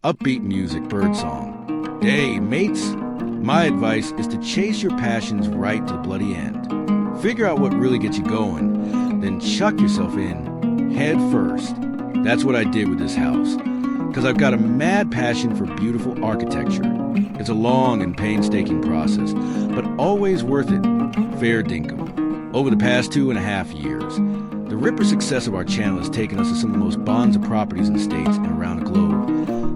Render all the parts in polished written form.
upbeat music, birdsong. Hey, mates, my advice is to chase your passions right to the bloody end. Figure out what really gets you going, then chuck yourself in head first. That's what I did with this house, because I've got a mad passion for beautiful architecture. It's a long and painstaking process, but always worth it. Fair dinkum. Over the past 2.5 years, the ripper success of our channel has taken us to some of the most bonza properties in the States and around the globe.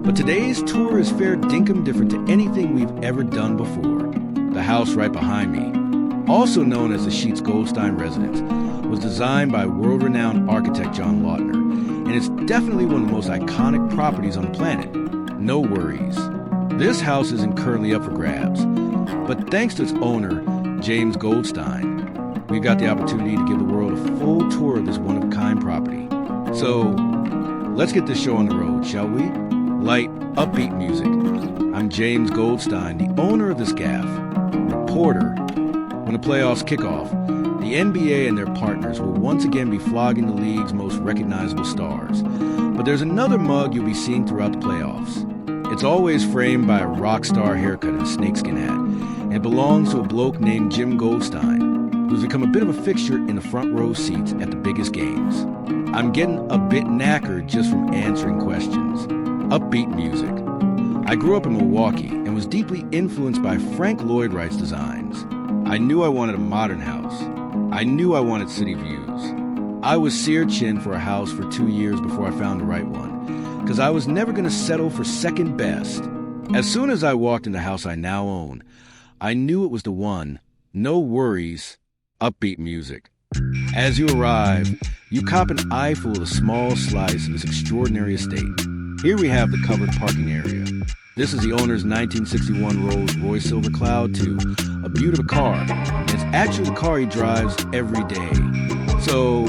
But today's tour is fair dinkum different to anything we've ever done before. The house right behind me, also known as the Sheets Goldstein residence, was designed by world-renowned architect John Lautner, and it's definitely one of the most iconic properties on the planet. No worries. This house isn't currently up for grabs, but thanks to its owner, James Goldstein, we've got the opportunity to give the world a full tour of this one-of-a-kind property. So, let's get this show on the road, shall we? Light, upbeat music. I'm James Goldstein, the owner of this gaff, reporter. When the playoffs kick off, the NBA and their partners will once again be flogging the league's most recognizable stars. But there's another mug you'll be seeing throughout the playoffs. It's always framed by a rock star haircut and a snakeskin hat, and it belongs to a bloke named Jim Goldstein, who's become a bit of a fixture in the front row seats at the biggest games. I'm getting a bit knackered just from answering questions. Upbeat music. I grew up in Milwaukee and was deeply influenced by Frank Lloyd Wright's designs. I knew I wanted a modern house. I knew I wanted city views. I was searching for a house for 2 years before I found the right one, because I was never going to settle for second best. As soon as I walked in the house I now own, I knew it was the one. No worries, upbeat music. As you arrive, you cop an eyeful of the small slice of this extraordinary estate. Here we have the covered parking area. This is the owner's 1961 Rolls-Royce Silver Cloud 2, a beaut of a car. And it's actually the car he drives every day. So,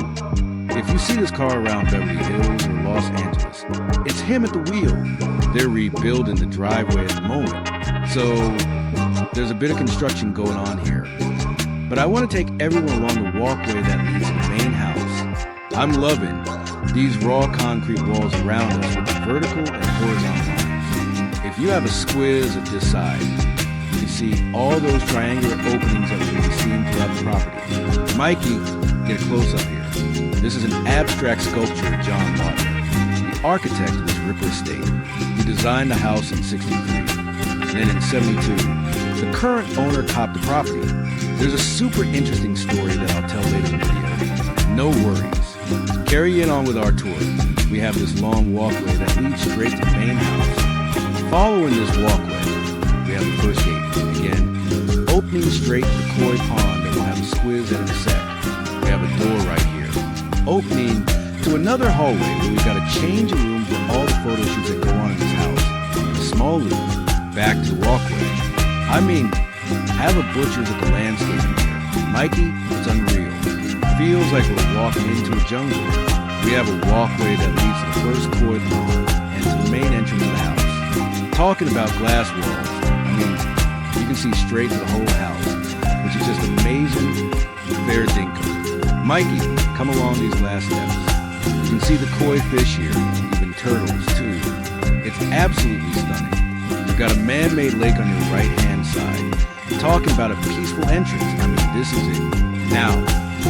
if you see this car around Beverly Hills or Los Angeles, it's him at the wheel. They're rebuilding the driveway at the moment. So, there's a bit of construction going on here. But I want to take everyone along the walkway that leads to the main house. I'm loving these raw concrete walls around us with the vertical and horizontal lines. If you have a squiz at this side, you can see all those triangular openings that we'll be seeing throughout the property. Mikey, get a close-up here. This is an abstract sculpture of John Lautner, the architect of this ripper estate, who designed the house in '63. Then in '72, the current owner copped the property. There's a super interesting story that I'll tell later in the video. No worries. Carry on with our tour. We have this long walkway that leads straight to the main house. Following this walkway, we have the first gate. Again, opening straight to the koi pond that will have a squiz and a sec. We have a door right here. Opening to another hallway where we've got a change of room for all the photo shoots that go on in this house. A small loop back to the walkway. I mean, have a butcher's at the landscaping here. Mikey, it's unreal. Feels like we're walking into a jungle. We have a walkway that leads to the first koi pond and to the main entrance of the house. Talking about glass walls, I mean, you can see straight to the whole house, which is just amazing. Fair dinkum. Mikey, come along these glass steps. You can see the koi fish here, even turtles too. It's absolutely stunning. You've got a man-made lake on your right-hand side. Talking about a peaceful entrance, I mean, this is it. Now,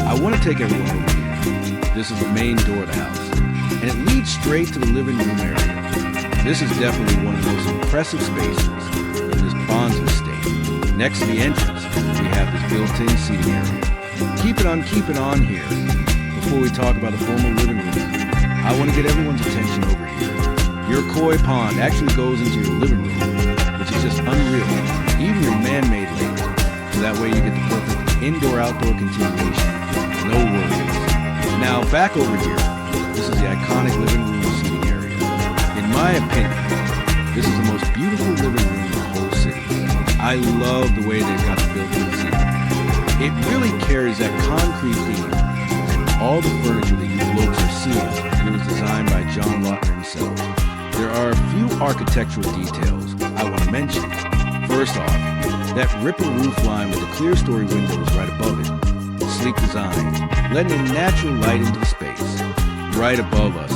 I want to take everyone over here. This is the main door of the house, and it leads straight to the living room area. This is definitely one of the most impressive spaces in this bonza estate. Next to the entrance, we have this built-in seating area. Keep it on here. Before we talk about the formal living room, I want to get everyone's attention over here. Your koi pond actually goes into your living room, which is just unreal. Even your man-made lake. So that way you get the perfect indoor-outdoor continuation. No worries. Now, back over here, this is the iconic living room seating area. In my opinion, this is the most beautiful living room in the whole city. I love the way they've got the built-in seating. It really carries that concrete theme, and all the furniture that you blokes are seeing, it was designed by John Lautner himself. There are a few architectural details I want to mention. First off, that ripper roof line with the clear story windows right above it. Sleek design, letting in natural light into the space. Right above us,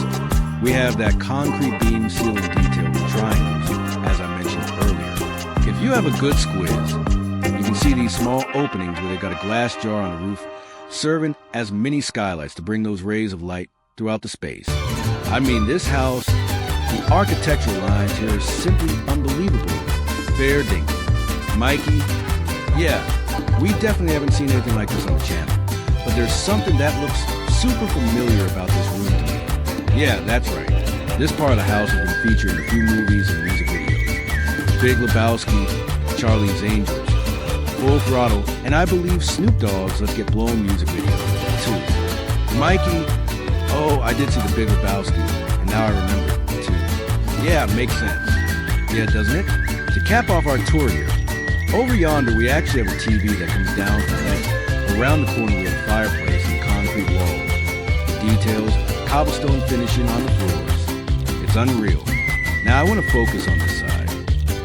we have that concrete beam ceiling detail with triangles. you have a good squiz, you can see these small openings where they've got a glass jar on the roof serving as mini skylights to bring those rays of light throughout the space. I mean, this house, the architectural lines here are simply unbelievable. Fair dinkum. Mikey, yeah, we definitely haven't seen anything like this on the channel, but there's something that looks super familiar about this room to me. Yeah, that's right. This part of the house has been featured in a few movies and music videos. Big Lebowski, Charlie's Angels, Full Throttle, and I believe Snoop Dogg's Let's Get Blown music video, too. Mikey, oh, I did see the Big Lebowski, and now I remember it, too. Yeah, makes sense. Yeah, doesn't it? To cap off our tour here, over yonder we actually have a TV that comes down from the height. Around the corner we have a fireplace and concrete walls. The details, cobblestone finishing on the floors. It's unreal. Now I want to focus on this side.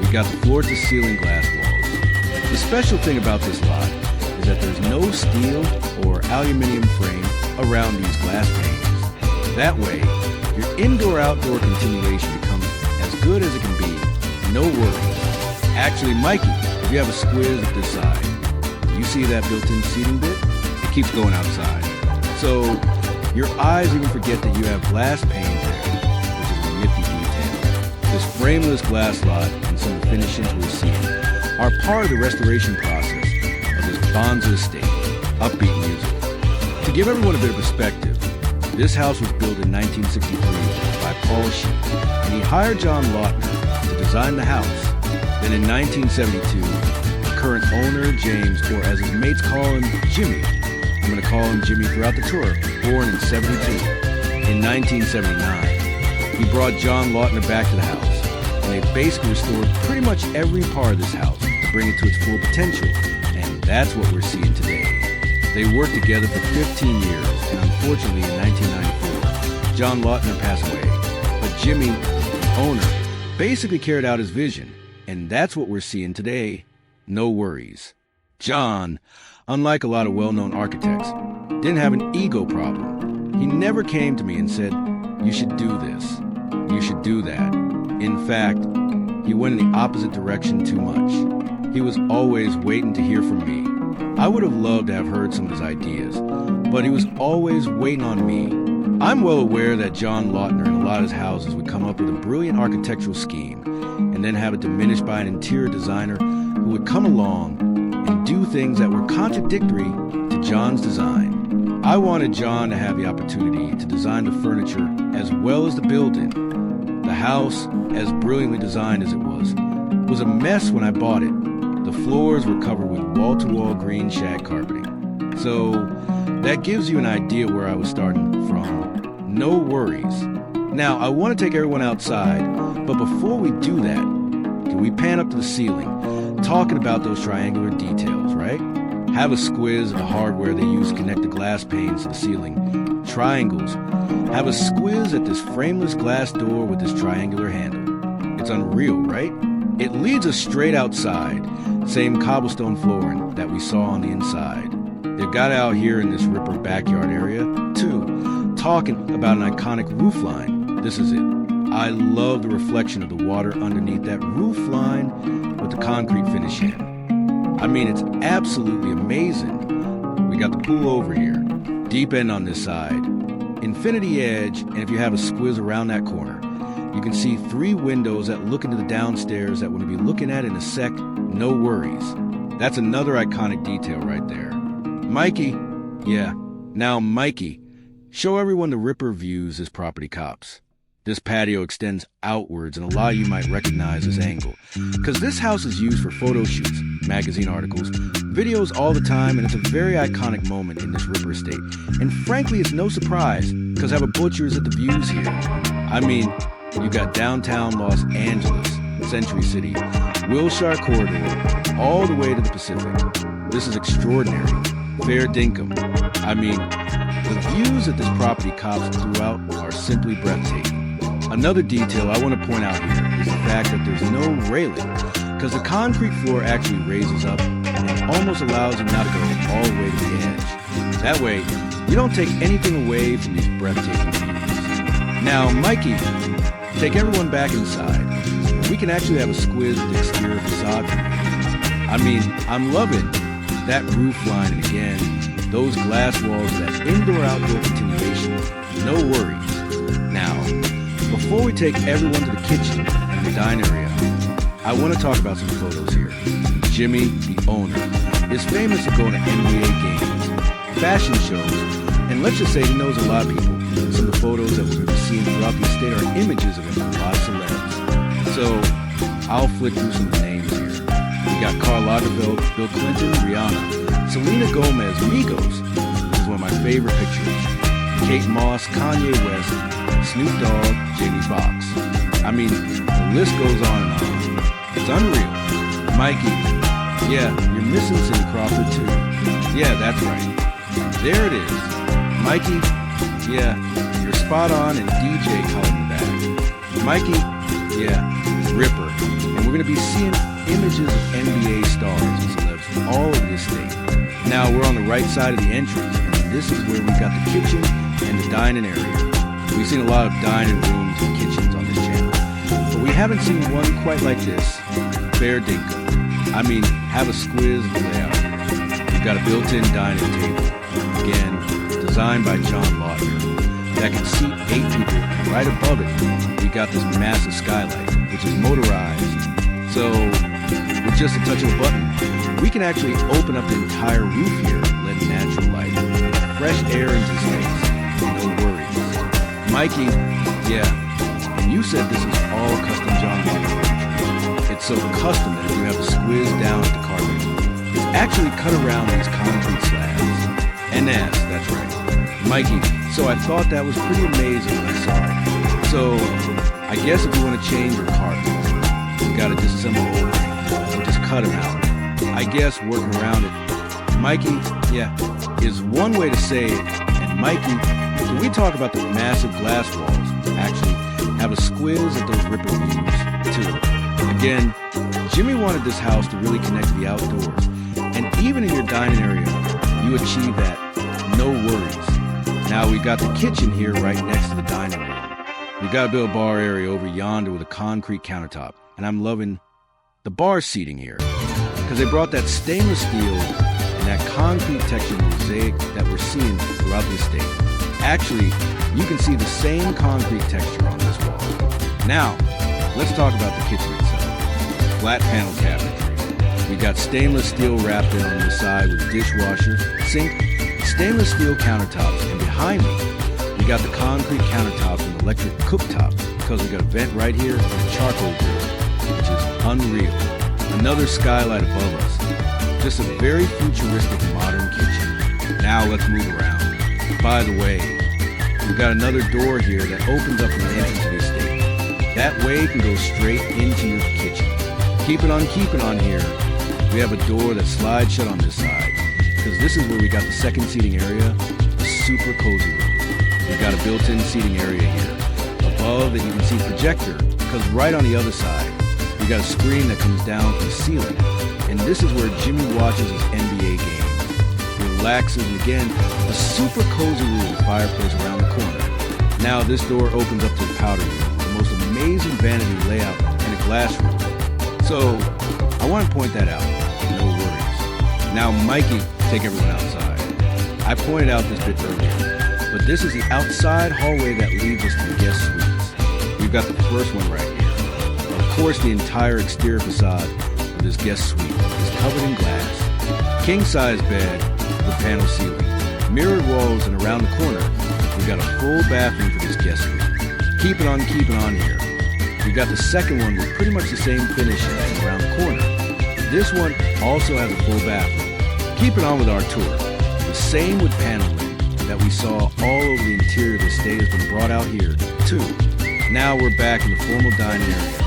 We got the floor-to-ceiling glass walls. The special thing about this lot is that there's no steel or aluminum frame around these glass panes. That way, your indoor-outdoor continuation becomes as good as it can be. No worries. Actually, Mikey, if you have a squiz at this side, you see that built-in seating bit? It keeps going outside. So your eyes even forget that you have glass panes there, which is a nifty detail. This frameless glass lot and some of the finishings we're seeing are part of the restoration process of this Bonza estate. Upbeat music. To give everyone a bit of perspective, this house was built in 1963 by Paul Sheep, and he hired John Lautner to design the house. Then in 1972, the current owner, James, or as his mates call him, Jimmy, I'm going to call him Jimmy throughout the tour, born in 72. In 1979, he brought John Lautner back to the house, and they basically restored pretty much every part of this house to bring it to its full potential, and that's what we're seeing today. They worked together for 15 years, and unfortunately in 1994, John Lautner passed away, but Jimmy, the owner, basically carried out his vision. And that's what we're seeing today. No worries. John, unlike a lot of well-known architects, didn't have an ego problem. He never came to me and said, you should do this, you should do that. In fact, he went in the opposite direction too much. He was always waiting to hear from me. I would have loved to have heard some of his ideas, but he was always waiting on me. I'm well aware that John Lautner in a lot of his houses would come up with a brilliant architectural scheme and then have it diminished by an interior designer who would come along and do things that were contradictory to John's design. I wanted John to have the opportunity to design the furniture as well as the building. The house, as brilliantly designed as it was a mess when I bought it. The floors were covered with wall-to-wall green shag carpeting. So that gives you an idea where I was starting from. No worries. Now, I want to take everyone outside, but before we do that, can we pan up to the ceiling, talking about those triangular details, right? Have a squiz of the hardware they use to connect the glass panes to the ceiling. Triangles. Have a squiz at this frameless glass door with this triangular handle. It's unreal, right? It leads us straight outside, same cobblestone flooring that we saw on the inside. They've got out here in this ripper backyard area, too, talking about an iconic roof line. This is it. I love the reflection of the water underneath that roof line with the concrete finish in. I mean, it's absolutely amazing. We got the pool over here, deep end on this side, infinity edge, and if you have a squiz around that corner, you can see 3 windows that look into the downstairs that we'll be looking at in a sec. No worries. That's another iconic detail right there. Mikey, yeah, now Mikey, show everyone the ripper views as property cops. This patio extends outwards, and a lot of you might recognize this angle, because this house is used for photo shoots, magazine articles, videos all the time, and it's a very iconic moment in this ripper estate. And frankly, it's no surprise, because I have a butcher's at the views here. I mean, you got downtown Los Angeles, Century City, Wilshire Corridor, all the way to the Pacific. This is extraordinary. Fair dinkum. I mean, the views that this property cops throughout are simply breathtaking. Another detail I want to point out here is the fact that there's no railing, because the concrete floor actually raises up and almost allows you not to go all the way to the edge. That way, you don't take anything away from these breathtaking views. Now, Mikey, take everyone back inside. we can actually have a squiz with the exterior facade. I mean, I'm loving that roof line, and again, those glass walls, that indoor-outdoor continuation. No worries. Now, before we take everyone to the kitchen and the dining area, I want to talk about some photos here. Jimmy, the owner, is famous for going to NBA games, fashion shows, and let's just say he knows a lot of people. Some of the photos that we're going to be seeing throughout the estate are images of him from a lot of celebs. So, I'll flick through some names here. We got Karl Lagerfeld, Bill Clinton, Rihanna, Selena Gomez, Migos. This is one of my favorite pictures. Kate Moss, Kanye West, Snoop Dogg, Jamie Foxx. I mean, the list goes on and on. It's unreal. Mikey, yeah, you're missing Cindy Crawford too. Yeah, that's right. There it is. Mikey, yeah, you're spot on, and DJ calling you back. Mikey, yeah, Ripper. And we're going to be seeing images of NBA stars and celebs from all over the estate. Now we're on the right side of the entrance, and this is where we got the kitchen and the dining area. We've seen a lot of dining rooms and kitchens on this channel, but we haven't seen one quite like this. Fair dinkum. I mean, have a squiz layout. We've got a built-in dining table, again, designed by John Lautner, that can seat 8 people, and right above it, we got this massive skylight, which is motorized. So, with just a touch of a button, we can actually open up the entire roof here, letting natural light and fresh air into space. No worries. Mikey, yeah, and you said this is all custom John Lautner furniture. It's so custom that if you have the squiz down at the carpet, it's actually cut around these concrete slabs. NS, that's right. Mikey, so I thought that was pretty amazing when I saw it. So, I guess if you want to change your carpets, you gotta disassemble the whole thing, or just cut them out. I guess working around it, Mikey, yeah, is one way to say it. And Mikey, can we talk about the massive glass walls? Actually, have a squiz at those ripper views, too. Again, Jimmy wanted this house to really connect to the outdoors. And even in your dining area, you achieve that, no worries. Now we got the kitchen here right next to the dining room. We got a built bar area over yonder with a concrete countertop. And I'm loving the bar seating here, because they brought that stainless steel and that concrete texture mosaic that we're seeing throughout the estate. Actually, you can see the same concrete texture on this wall. Now, let's talk about the kitchen itself. Flat panel cabinetry. We got stainless steel wrapped in on the side with dishwasher, sink, stainless steel countertops, and behind me, we got the concrete countertops and electric cooktop, because we got a vent right here and a charcoal grill, which is unreal. Another skylight above us. Just a very futuristic modern kitchen. Now let's move around. By the way, we've got another door here that opens up from the entrance to the estate. That way you can go straight into your kitchen. Keeping on here, we have a door that slides shut on this side, because this is where we got the second seating area, a super cozy room. We've got a built-in seating area here. Above that you can see projector, because right on the other side, we got a screen that comes down to the ceiling. And this is where Jimmy watches his NBA games. Relaxes, and again, a super cozy room with fireplace around the corner. Now this door opens up to the powder room, the most amazing vanity layout and a glass room. So, I want to point that out. No worries. Now Mikey, take everyone outside. I pointed out this bit earlier, but this is the outside hallway that leads us to the guest suites. We've got the first one right here. Of course, the entire exterior facade of this guest suite is covered in glass. King-size bed with panel ceiling, mirrored walls, and around the corner, we've got a full bathroom for this guest suite. Keeping on here. We've got the second one with pretty much the same finish as around the corner. This one also has a full bathroom. Keeping on with our tour. The same with paneling that we saw all over the interior of the estate has been brought out here, too. Now we're back in the formal dining area.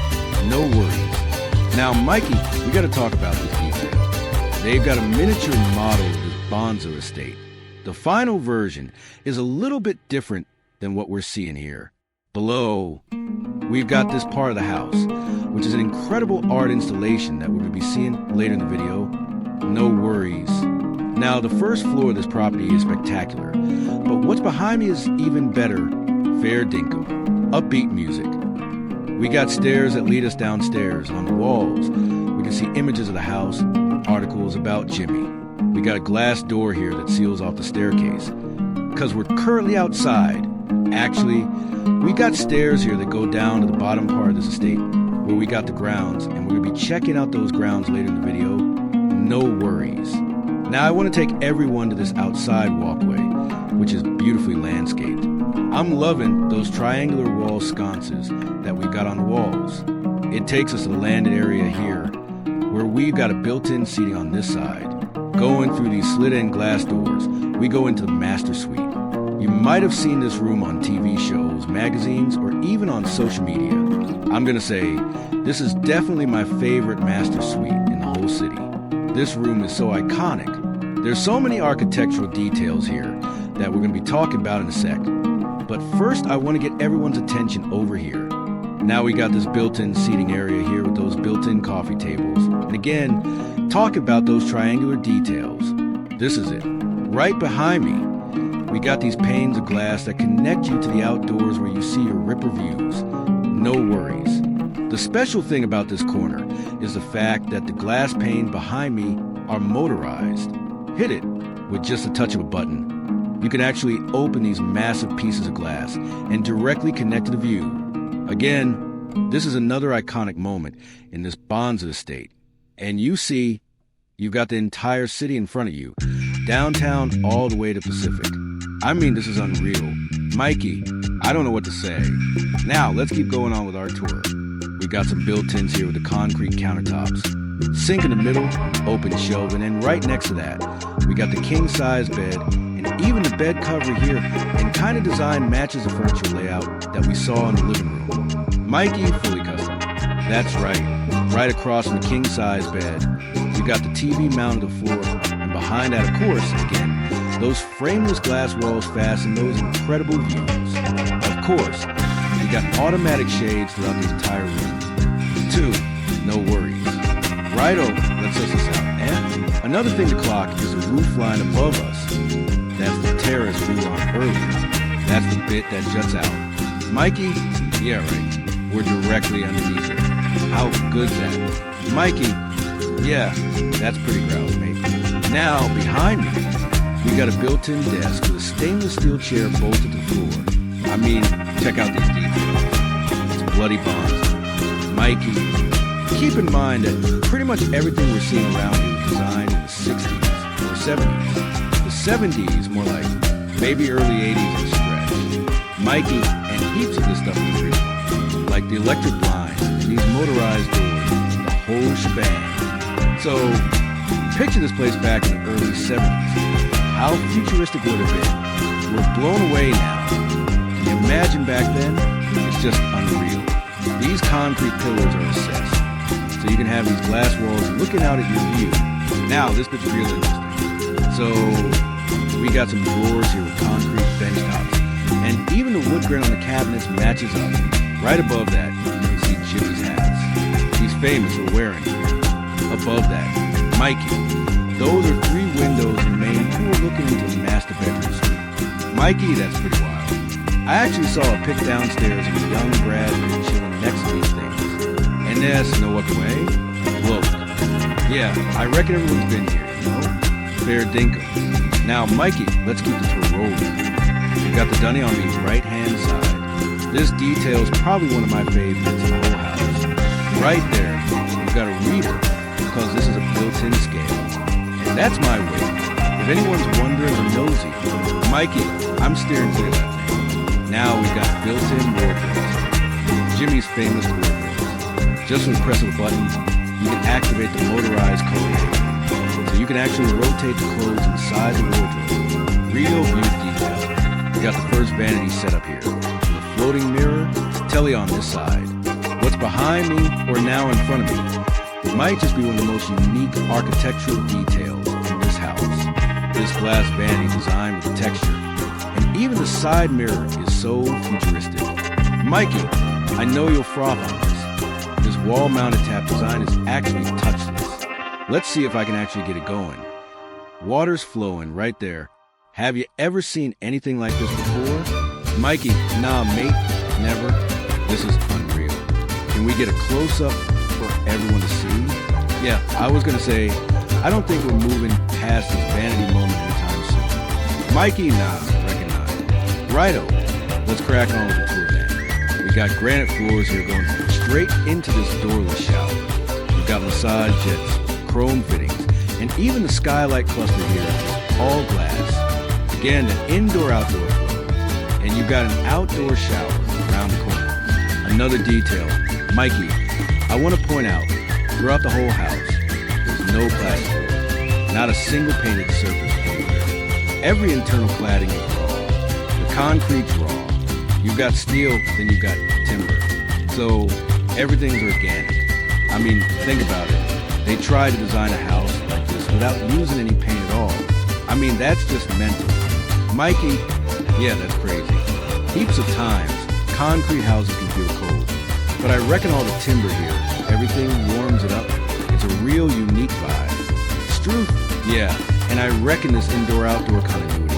No worries. Now, Mikey, we got to talk about this detail. They've got a miniature model of this Bonzo estate. The final version is a little bit different than what we're seeing here. Below, we've got this part of the house, which is an incredible art installation that we're going to be seeing later in the video. No worries. Now, the first floor of this property is spectacular, but what's behind me is even better. Fair dinkum. Upbeat music. We got stairs that lead us downstairs. On the walls, we can see images of the house, articles about Jimmy. We got a glass door here that seals off the staircase, because we're currently outside. Actually, we got stairs here that go down to the bottom part of this estate, where we got the grounds, and we're going to be checking out those grounds later in the video. No worries. Now I want to take everyone to this outside walkway, which is beautifully landscaped. I'm loving those triangular wall sconces that we've got on the walls. It takes us to the landed area here, where we've got a built-in seating on this side. Going through these slit-in glass doors, we go into the master suite. You might have seen this room on TV shows, magazines, or even on social media. I'm gonna say, this is definitely my favorite master suite in the whole city. This room is so iconic. There's so many architectural details here that we're gonna be talking about in a sec. But first, I wanna get everyone's attention over here. Now we got this built-in seating area here with those built-in coffee tables. And again, talk about those triangular details. This is it. Right behind me, we got these panes of glass that connect you to the outdoors where you see your ripper views. No worries. The special thing about this corner is the fact that the glass pane behind me are motorized. Hit it with just a touch of a button. You can actually open these massive pieces of glass and directly connect to the view. Again, this is another iconic moment in this Bonza estate. And you see, you've got the entire city in front of you, downtown all the way to Pacific. I mean, this is unreal. Mikey, I don't know what to say. Now, let's keep going on with our tour. We've got some built-ins here with the concrete countertops. Sink in the middle, open shelving, and right next to that, we got the king-size bed, and even the bed cover here, and kind of design matches the furniture layout that we saw in the living room. Mikey, fully custom. That's right. Right across from the king-size bed, we got the TV mounted to the floor, and behind that, of course, again, those frameless glass walls fasten those incredible views. Of course, we got automatic shades throughout the entire room. 2, no worries. Righto, let's suss this out. And another thing to clock is the roof line above us. That's the terrace we were on earlier. That's the bit that juts out. Mikey? Yeah, right. We're directly underneath it. How good's that? Mikey? Yeah, that's pretty grouse, mate. Now, behind me, we got a built-in desk with a stainless steel chair bolted to the floor. I mean, check out these details. It's bloody Bonza. Mikey, keep in mind that pretty much everything we're seeing around you was designed in the 60s or 70s. The 70s, more like maybe early 80s and stretch. Mikey, and heaps of this stuff is original, like the electric blinds and these motorized doors, the whole shebang. So, picture this place back in the early 70s. How futuristic would it have been? We're blown away now. Can you imagine back then? It's just unreal. These concrete pillars are assessed, so you can have these glass walls looking out at your view. Now, this bit's real interesting. So, we got some drawers here with concrete bench tops, and even the wood grain on the cabinets matches up. Right above that, you can see Jimmy's hats. He's famous for wearing them. Above that, Mikey. Those are 3 windows in the main pool looking into the master bedroom suite. Mikey, that's pretty wild. I actually saw a pic downstairs of a young Brad chilling next to these things. And there's no other way. Look. Yeah, I reckon everyone's been here, you know? Fair dinkum. Now, Mikey, let's keep the tour rolling. We've got the dunny on the right-hand side. This detail is probably one of my favorites in the whole house. Right there, we've got a reader, because this is a built-in scale. And that's my weight. If anyone's wondering or nosy, Mikey, I'm steering clear of that thing. Now we've got built-in wardrobes. Jimmy's famous wardrobes. Just with the press of a button, you can activate the motorized code. So you can actually rotate the clothes inside the wardrobe. Real beauty detail. We got the first vanity set up here. With a floating mirror, telly on this side. What's behind me or now in front of me, it might just be one of the most unique architectural details in this house. This glass vanity designed with the texture, and even the side mirror is so futuristic. Mikey, I know you'll froth on this. This wall-mounted tap design is actually touchless. Let's see if I can actually get it going. Water's flowing right there. Have you ever seen anything like this before? Mikey, nah mate, never. This is unreal. Can we get a close-up for everyone to see? Yeah, I was gonna say, I don't think we're moving past this vanity moment anytime soon. Mikey, nah, recognize. Righto, let's crack on with the tour then. We got granite floors here going straight into this doorless shower. We've got massage jets, chrome fittings, and even the skylight cluster here is all glass. Again, an indoor-outdoor flow. And you've got an outdoor shower around the corner. Another detail, Mikey, I want to point out, throughout the whole house, there's no plastic, not a single painted surface anywhere. Every internal cladding is raw. The concrete's raw. You've got steel, then you've got timber. So everything's organic. I mean, think about it. They tried to design a house like this without using any paint at all. I mean, that's just mental. Mikey, yeah, that's crazy. Heaps of times, concrete houses can feel cold. But I reckon all the timber here, everything warms it up. It's a real unique vibe. Struth, yeah, and I reckon this indoor-outdoor continuity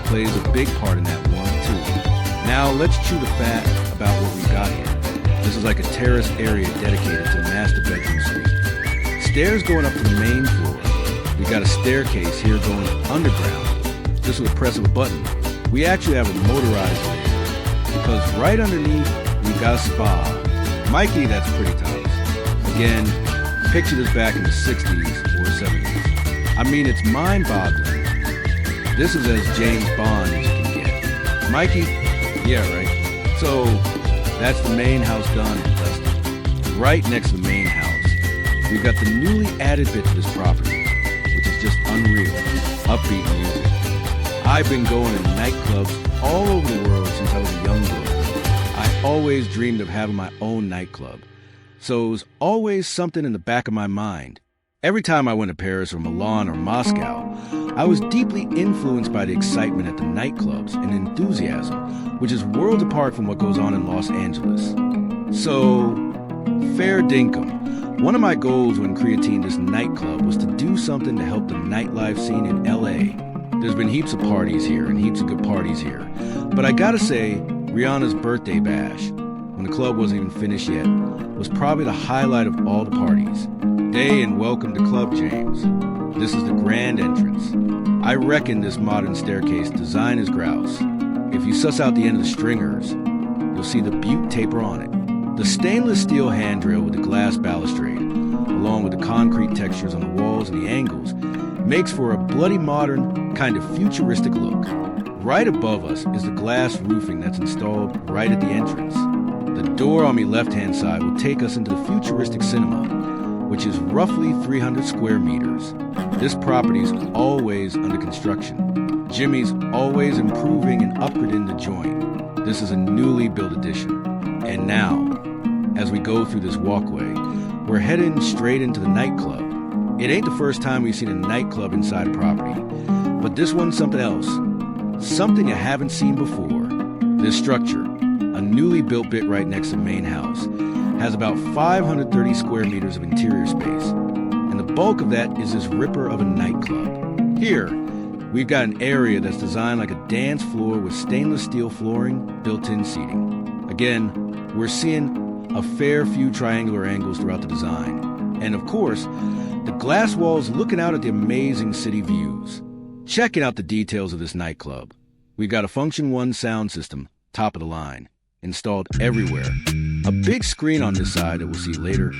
plays a big part in that warmth too. Now let's chew the fat about what we've got here. This is like a terrace area dedicated to the master bedroom suite. Stairs going up to the main floor. We've got a staircase here going underground. Just with the press of a button. We actually have a motorized layer. Because right underneath, we've got a spa. Mikey, that's pretty tight. Again, picture this back in the 60s or 70s. I mean, it's mind-boggling. This is as James Bond as you can get. Mikey, yeah, right. So, that's the main house done and dusted. Right next to the main house, we've got the newly added bit to this property, which is just unreal. Upbeat music. I've been going to nightclubs all over the world since I was a young boy. I always dreamed of having my own nightclub. So it was always something in the back of my mind. Every time I went to Paris or Milan or Moscow, I was deeply influenced by the excitement at the nightclubs and enthusiasm, which is worlds apart from what goes on in Los Angeles. So, fair dinkum. One of my goals when creating this nightclub was to do something to help the nightlife scene in LA. There's been heaps of parties here and heaps of good parties here. But I gotta say, Rihanna's birthday bash, when the club wasn't even finished yet, was probably the highlight of all the parties. Day and welcome to Club James. This is the grand entrance. I reckon this modern staircase design is grouse. If you suss out the end of the stringers, you'll see the butte taper on it. The stainless steel handrail with the glass balustrade, along with the concrete textures on the walls and the angles, makes for a bloody modern, kind of futuristic look. Right above us is the glass roofing that's installed right at the entrance. The door on my left-hand side will take us into the futuristic cinema, which is roughly 300 square meters. This property is always under construction. Jimmy's always improving and upgrading the joint. This is a newly built addition. And now, as we go through this walkway, we're heading straight into the nightclub. It ain't the first time we've seen a nightclub inside a property, but this one's something else. Something you haven't seen before. This structure, a newly built bit right next to the main house, has about 530 square meters of interior space, and the bulk of that is this ripper of a nightclub. Here, we've got an area that's designed like a dance floor with stainless steel flooring, built-in seating. Again, we're seeing a fair few triangular angles throughout the design. And of course, the glass walls looking out at the amazing city views. Checking out the details of this nightclub. We've got a Function 1 sound system, top of the line, installed everywhere. A big screen on this side that we'll see later.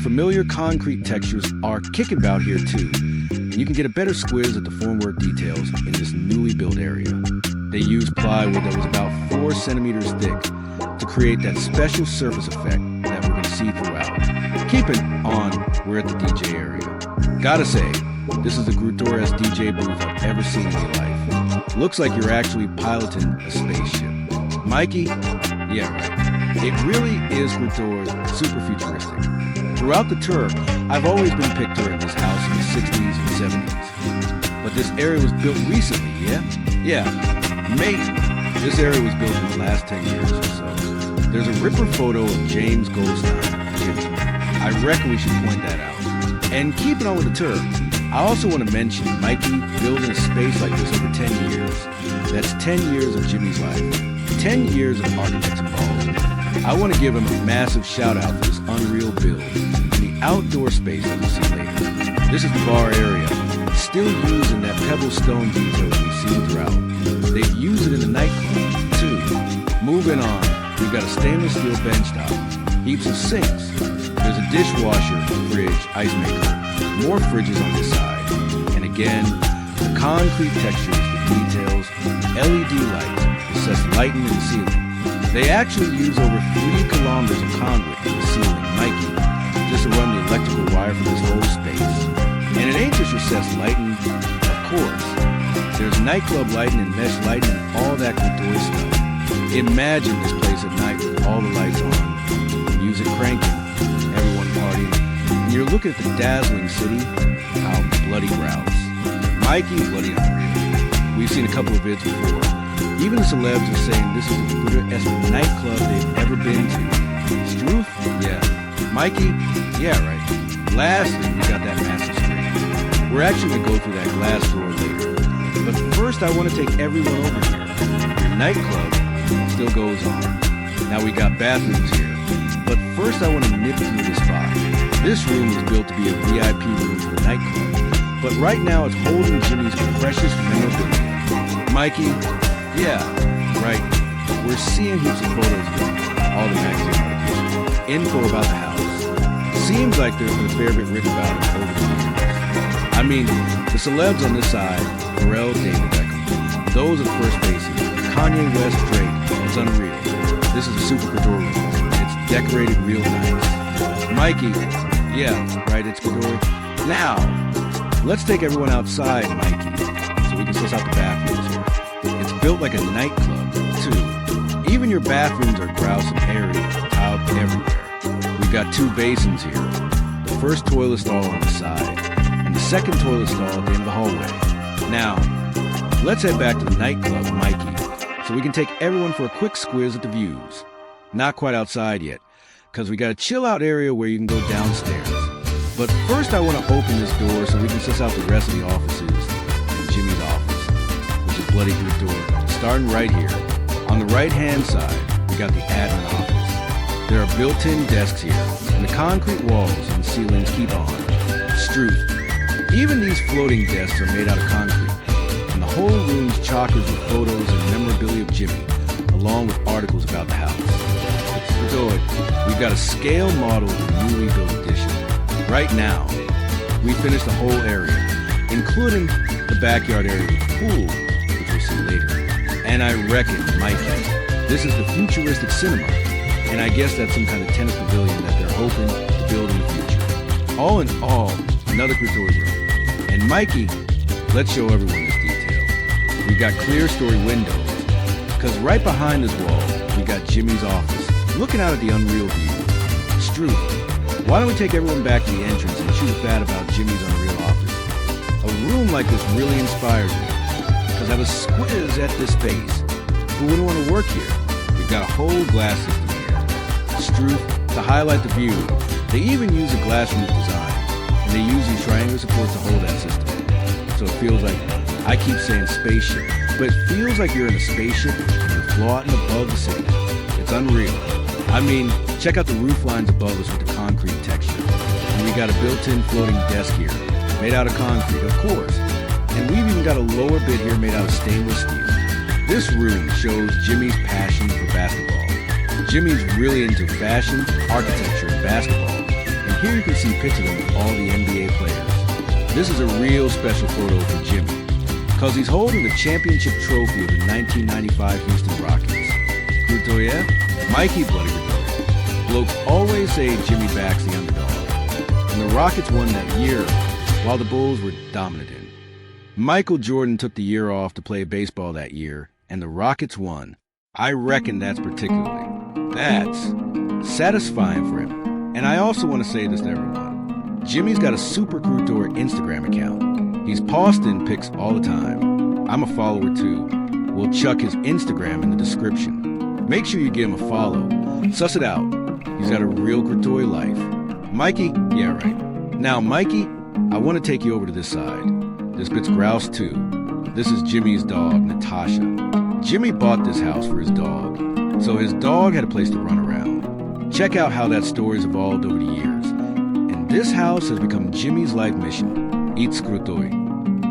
Familiar concrete textures are kicking about here too, and you can get a better squiz at the formwork details in this newly built area. They used plywood that was about 4 centimeters thick to create that special surface effect that we're going to see throughout. Keep it on, we're at the DJ area. Gotta say, this is the Grutor's DJ booth I've ever seen in my life. Looks like you're actually piloting a spaceship. Mikey? Yeah, right. It really is Grutor's super futuristic. Throughout the tour, I've always been picturing this house in the 60s and 70s. But this area was built recently, yeah? Yeah. Mate, this area was built in the last 10 years or so. There's a ripper photo of James Goldstein, Jimmy. I reckon we should point that out. And keeping on with the tour, I also want to mention Mikey building a space like this over 10 years. That's 10 years of Jimmy's life. 10 years of architects involved. I want to give him a massive shout out for this unreal build and the outdoor space that we'll see later. This is the bar area, still using that pebble stone detail that we've seen throughout. They've used it in the nightclub, too. Moving on, we've got a stainless steel bench top, heaps of sinks. There's a dishwasher, fridge, ice maker, more fridges on this side. And again, the concrete textures, the details, LED lights, assess lighting in the ceiling. They actually use over 3 kilometers of conduit in the ceiling, Mikey, just to run the electrical wire for this whole space. And it ain't just recessed lighting, of course. There's nightclub lighting and mesh lighting and all that couture stuff. Imagine this place at night with all the lights on, music cranking, everyone partying, and you're looking at the dazzling city, how bloody growls. Mikey, bloody unreal. We've seen a couple of vids before. Even the celebs are saying this is the Futuristic nightclub they've ever been to. Struth? Yeah. Mikey? Yeah, right. Lastly, we got that massive screen. We're actually going to go through that glass door later. But first, I want to take everyone over here. Your nightclub still goes on. Now we got bathrooms here. But first, I want to nip through this spot. This room was built to be a VIP room for the nightclub. But right now, it's holding Jimmy's precious memorabilia. Mikey? Yeah, right. We're seeing heaps of photos of all the magazine articles. Info about the house. Seems like there's been a fair bit written about it over the years. I mean, the celebs on this side, Pharrell, David Beckham. Those are the first faces. Kanye West, Drake. It's unreal. This is a super couture room. It's decorated real nice. Mikey. Yeah, right, it's couture. Now, let's take everyone outside, Mikey, so we can suss out the bathrooms here. It's built like a nightclub, too. Even your bathrooms are grouse and airy, tiled everywhere. We've got 2 basins here. The first toilet stall on the side, and the second toilet stall at the end of the hallway. Now, let's head back to the nightclub, Mikey, so we can take everyone for a quick squiz at the views. Not quite outside yet, because we got a chill-out area where you can go downstairs. But first I want to open this door so we can suss out the rest of the offices and Jimmy's office, which is bloody good door. Starting right here. On the right-hand side, we got the admin office. There are built-in desks here, and the concrete walls and ceilings keep on. Struth. Even these floating desks are made out of concrete, and the whole room's chockers with photos and memorabilia of Jimmy, along with articles about the house. It's good. We've got a scale model of the newly built addition. Right now, we finished the whole area, including the backyard area with the pool, which we'll see later. And I reckon, Mikey, this is the futuristic cinema, and I guess that's some kind of tennis pavilion that they're hoping to build in the future. All in all, another couture room. And Mikey, let's show everyone this detail. We got clear story windows, because right behind this wall, we got Jimmy's office, looking out at the unreal view. Struth. Why don't we take everyone back to the entrance and shoot a fat about Jimmy's unreal office? A room like this really inspired me, because I have a squiz at this space. Who wouldn't want to work here? We've got a whole glass system here. Struth, to highlight the view, they even use a glass roof design, and they use these triangular supports to hold that system. So it feels like, I keep saying spaceship, but it feels like you're in a spaceship and you're floating above the city. It's unreal. I mean, check out the roof lines above us with the concrete texture. And we got a built-in floating desk here, made out of concrete, of course. And we've even got a lower bit here made out of stainless steel. This room shows Jimmy's passion for basketball. Jimmy's really into fashion, architecture, and basketball. And here you can see pictures of all the NBA players. This is a real special photo for Jimmy, because he's holding the championship trophy of the 1995 Houston Rockets. Couture, yeah? Mikey bloody retarded. Blokes always say Jimmy backs the underdog. And the Rockets won that year, while the Bulls were dominant in. Michael Jordan took the year off to play baseball that year, and the Rockets won. I reckon that's satisfying for him. And I also want to say this to everyone. Jimmy's got a super couture Instagram account. He's posting pics all the time. I'm a follower too. We'll chuck his Instagram in the description. Make sure you give him a follow. Suss it out. He's got a real couture life. Mikey? Yeah, right. Now, Mikey, I want to take you over to this side. This bit's grouse too. This is Jimmy's dog, Natasha. Jimmy bought this house for his dog. So his dog had a place to run around. Check out how that story's evolved over the years. And this house has become Jimmy's life mission. It's Krutoi.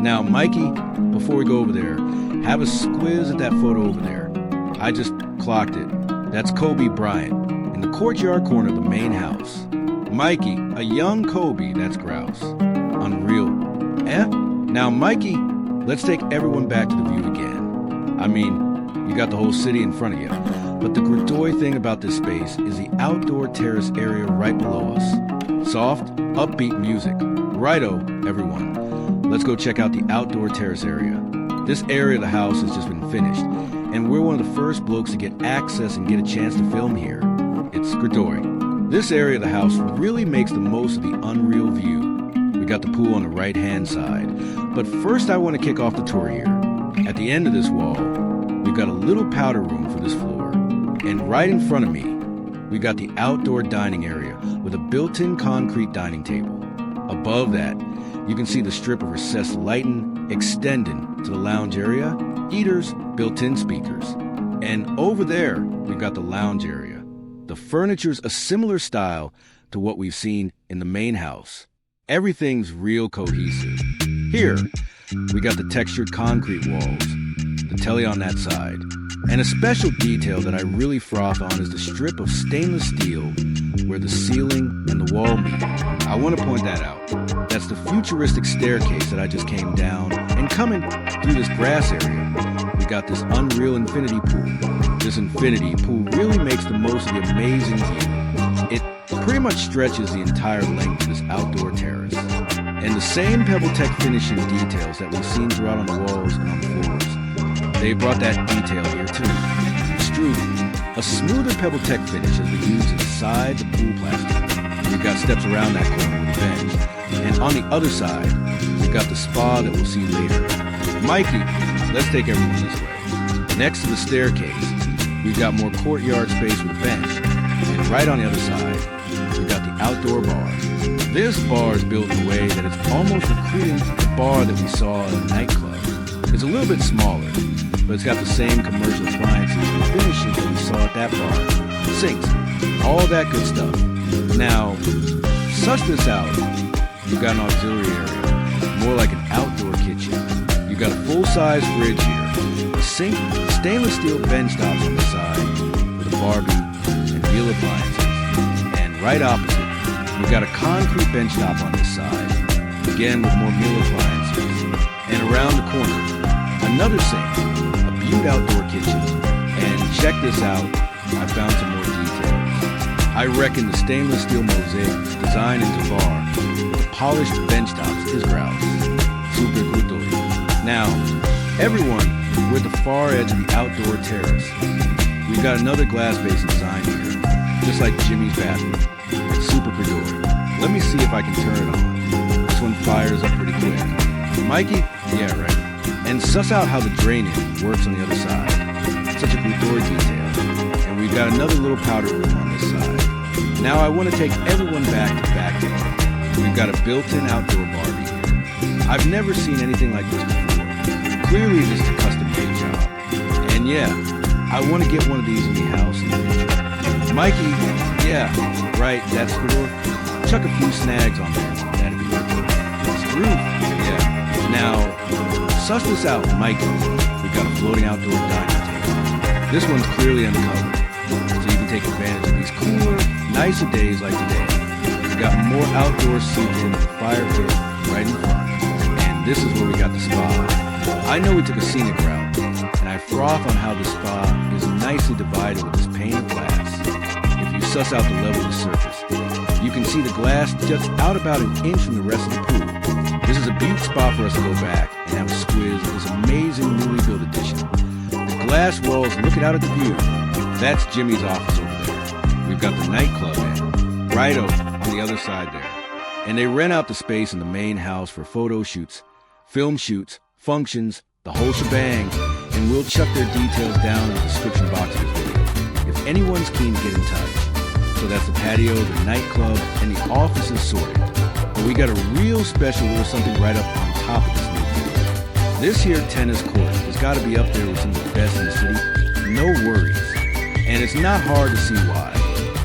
Now, Mikey, before we go over there, have a squiz at that photo over there. I just clocked it. That's Kobe Bryant in the courtyard corner of the main house. Mikey, a young Kobe, that's grouse. Unreal. Now, Mikey, let's take everyone back to the view again. I mean, you got the whole city in front of you. But the Krutoi thing about this space is the outdoor terrace area right below us. Soft, upbeat music. Righto, everyone. Let's go check out the outdoor terrace area. This area of the house has just been finished, and we're one of the first blokes to get access and get a chance to film here. It's Krutoi. This area of the house really makes the most of the unreal view. We got the pool on the right-hand side. But first I want to kick off the tour here. At the end of this wall, we've got a little powder room for this floor. And right in front of me, we've got the outdoor dining area with a built-in concrete dining table. Above that, you can see the strip of recessed lighting extending to the lounge area, heaters, built-in speakers. And over there, we've got the lounge area. The furniture's a similar style to what we've seen in the main house. Everything's real cohesive. Here, we got the textured concrete walls, the telly on that side. And a special detail that I really froth on is the strip of stainless steel where the ceiling and the wall meet. I want to point that out. That's the futuristic staircase that I just came down, and coming through this grass area, we got this unreal infinity pool. This infinity pool really makes the most of the amazing view. It pretty much stretches the entire length of this outdoor terrace. And the same PebbleTech finishing details that we've seen throughout on the walls and on the floors, they brought that detail here too. It's true, a smoother PebbleTech finish has been used inside the pool plastic. We've got steps around that corner with a bench. And on the other side, we've got the spa that we'll see later. Mikey, let's take everyone this way. Next to the staircase, we've got more courtyard space with a bench. And right on the other side, we've got the outdoor bar. This bar is built in a way that it's almost recreating the bar that we saw in the nightclub. It's a little bit smaller, but it's got the same commercial appliances and finishes that we saw at that bar. Sinks, all that good stuff. Now, suss this out. You've got an auxiliary area, more like an outdoor kitchen. You've got a full-size fridge here, a sink, stainless steel bench tops on the side with a Barbie and meal appliances. And right opposite, we've got a concrete bench top on this side, again with more meal appliances. And around the corner, another sink, a viewed outdoor kitchen. And check this out, I found some more details. I reckon the stainless steel mosaics designed into bar with the polished bench tops is grouse. Super Krutoi. Now, everyone, we're at the far edge of the outdoor terrace. We've got another glass basin design here, just like Jimmy's bathroom. Super Krutoi. Let me see if I can turn it on. This one fires up pretty quick. Mikey? Yeah, right. And suss out how the drainage works on the other side. Such a Krutoi detail. And we've got another little powder room on this side. Now I want to take everyone back to back there. We've got a built-in outdoor Barbie here. I've never seen anything like this before. Clearly this is a custom-made job. And yeah, I want to get one of these in the house in the future. Mikey, yeah, right, that's the door. Chuck a few snags on there. That'd be good. It's roof, yeah. Now, suss this out, Mikey. We've got a floating outdoor dining table. This one's clearly uncovered, so you can take advantage of these cooler, nicer days like today. We've got more outdoor seating, fire pit right in front. And this is where we got the spa. I know we took a scenic route, and I froth on how the spa is nicely divided with this pane of glass. If you suss out the level of the surface, you can see the glass just out about an inch from the rest of the pool. This is a beaut spot for us to go back and have a squiz of this amazing newly built addition. The glass walls looking out at the view. That's Jimmy's office over there. We've got the nightclub in, right over on the other side there. And they rent out the space in the main house for photo shoots, film shoots, functions, the whole shebang, and we'll chuck their details down in the description box of this video, if anyone's keen to get in touch. So that's the patio, the nightclub, and the office is sorted. But we got a real special little something right up on top of this new field. This here tennis court has got to be up there with some of the best in the city, no worries. And it's not hard to see why,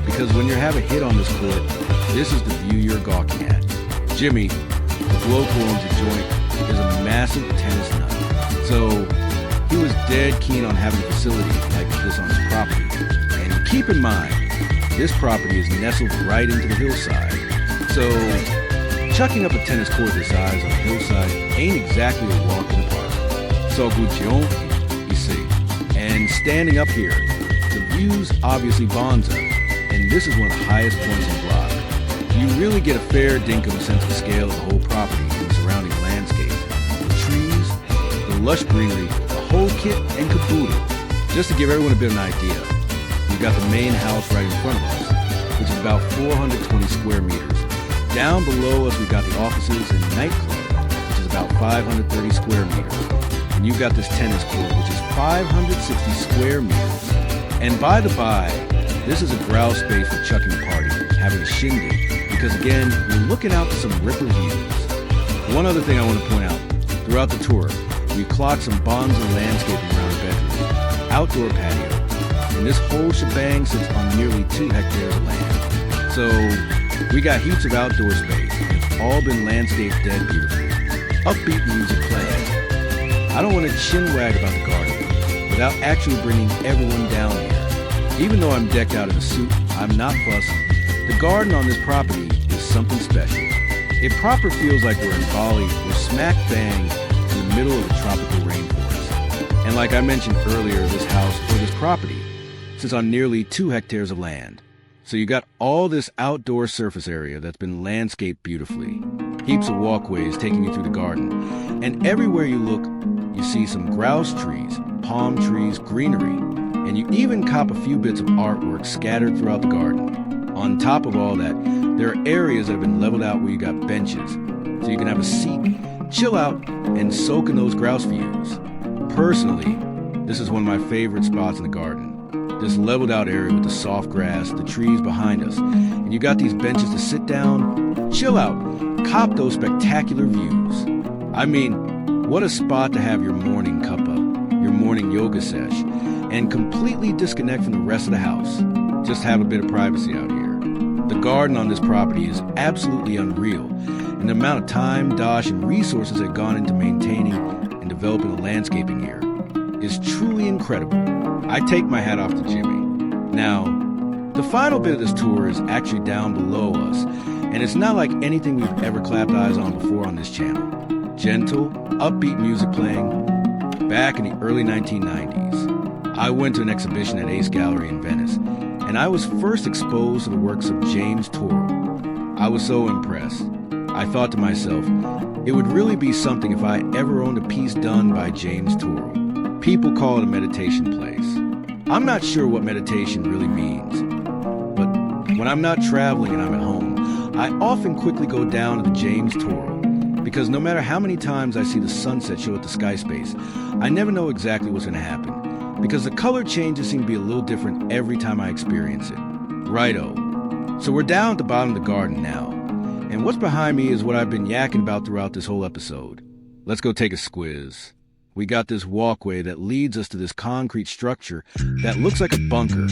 because when you have a hit on this court, this is the view you're gawking at. Jimmy, the bloke who owns the joint, is a massive tennis nut. So he was dead keen on having a facility like this on his property. And keep in mind, this property is nestled right into the hillside. So chucking up a tennis court this size on a hillside ain't exactly a walk in the park. So Guccion, you see. And standing up here, the view's obviously bonza, and this is one of the highest points in the block. You really get a fair dinkum sense of scale of the whole property and the surrounding landscape. The trees, the lush greenery, the whole kit and caboodle. Just to give everyone a bit of an idea, we've got the main house right in front of us, which is about 420 square meters. Down below us, we've got the offices and nightclub, which is about 530 square meters. And you've got this tennis court, which is 560 square meters. And by the by, this is a grouse space for chucking a party, having a shindig, because again, you're looking out to some ripper views. One other thing I want to point out, throughout the tour, we clocked some bonds and landscaping around the bedroom, outdoor patio, and this whole shebang sits on nearly 2 hectares of land. So we got heaps of outdoor space, and it's all been landscaped dead beautifully. Upbeat music playing. I don't want to chin-wag about the garden without actually bringing everyone down here. Even though I'm decked out in a suit, I'm not fussed. The garden on this property is something special. It proper feels like we're in Bali or smack bang in the middle of a tropical rainforest. And like I mentioned earlier, this house or this property sits on nearly 2 hectares of land. So you got all this outdoor surface area that's been landscaped beautifully. Heaps of walkways taking you through the garden. And everywhere you look, you see some grouse trees, palm trees, greenery, and you even cop a few bits of artwork scattered throughout the garden. On top of all that, there are areas that have been leveled out where you got benches, so you can have a seat, chill out, and soak in those grouse views. Personally, this is one of my favorite spots in the garden. This leveled out area with the soft grass, the trees behind us, and you got these benches to sit down, chill out, cop those spectacular views. I mean, what a spot to have your morning cuppa, your morning yoga sesh, and completely disconnect from the rest of the house. Just have a bit of privacy out here. The garden on this property is absolutely unreal, and the amount of time, dosh, and resources that have gone into maintaining and developing the landscaping here is truly incredible. I take my hat off to Jimmy. Now, the final bit of this tour is actually down below us, and it's not like anything we've ever clapped eyes on before on this channel. Gentle, upbeat music playing back in the early 1990s. I went to an exhibition at Ace Gallery in Venice, and I was first exposed to the works of James Toro. I was so impressed. I thought to myself, it would really be something if I ever owned a piece done by James Toro. People call it a meditation place. I'm not sure what meditation really means, but when I'm not traveling and I'm at home, I often quickly go down to the James Toro, because no matter how many times I see the sunset show at the Sky Space, I never know exactly what's going to happen, because the color changes seem to be a little different every time I experience it. Righto. So we're down at the bottom of the garden now, and what's behind me is what I've been yakking about throughout this whole episode. Let's go take a squiz. We got this walkway that leads us to this concrete structure that looks like a bunker.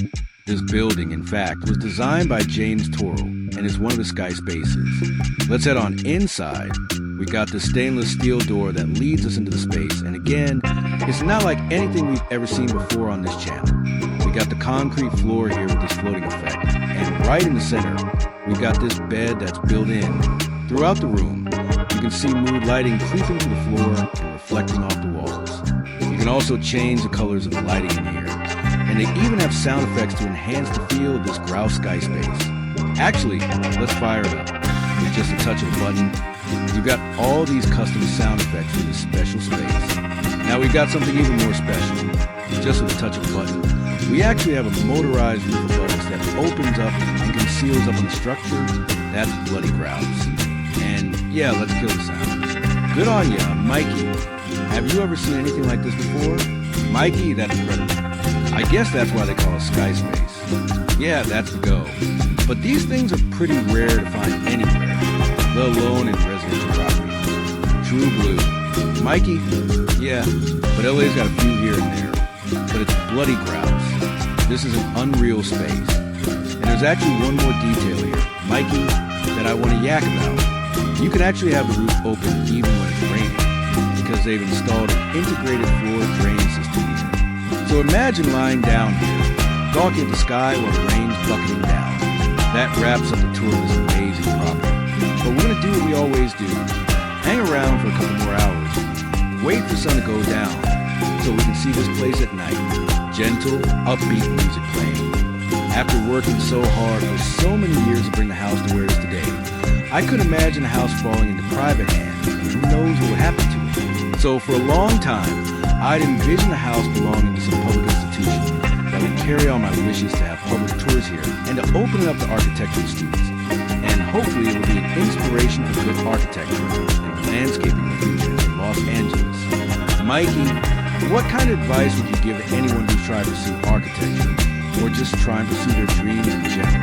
This building, in fact, was designed by James Toro and is one of the Sky Spaces. Let's head on inside. We got this stainless steel door that leads us into the space, and again, it's not like anything we've ever seen before on this channel. We got the concrete floor here with this floating effect, and right in the center, we got this bed that's built in. Throughout the room, you can see mood lighting creeping to the floor and reflecting off the walls. You can also change the colors of the lighting in here, and they even have sound effects to enhance the feel of this grouse Sky Space. Actually, let's fire it up. With just a touch of a button, you've got all these custom sound effects for this special space. Now we've got something even more special. Just with a touch of a button, we actually have a motorized roof above us that opens up and conceals up on the structure. That's bloody grouse. And yeah, let's kill the sounds. Good on ya, Mikey. Have you ever seen anything like this before? Mikey, that's incredible. I guess that's why they call it Sky Space. Yeah, that's the go. But these things are pretty rare to find anywhere, let alone in residential property. True blue. Mikey? Yeah, but LA's got a few here and there. But it's bloody grouse. This is an unreal space. And there's actually one more detail here, Mikey, that I want to yak about. You can actually have the roof open even when it's raining, because they've installed an integrated floor drain system here. So imagine lying down here, gawking at the sky while the rain's bucketing down. That wraps up the tour of this amazing property. But we're going to do what we always do. Hang around for a couple more hours. Wait for the sun to go down so we can see this place at night. Gentle, upbeat music playing. After working so hard for so many years to bring the house to where it is today, I couldn't imagine the house falling into private hands. Who knows what would happen to it? So for a long time, I'd envisioned the house belonging to some public institution that would carry on my wishes to have public tours here and to open it up to architectural students. And hopefully it will be an inspiration for good architecture and landscaping in the future in Los Angeles. Mikey, what kind of advice would you give to anyone who's trying to pursue architecture or just try and pursue their dreams in general?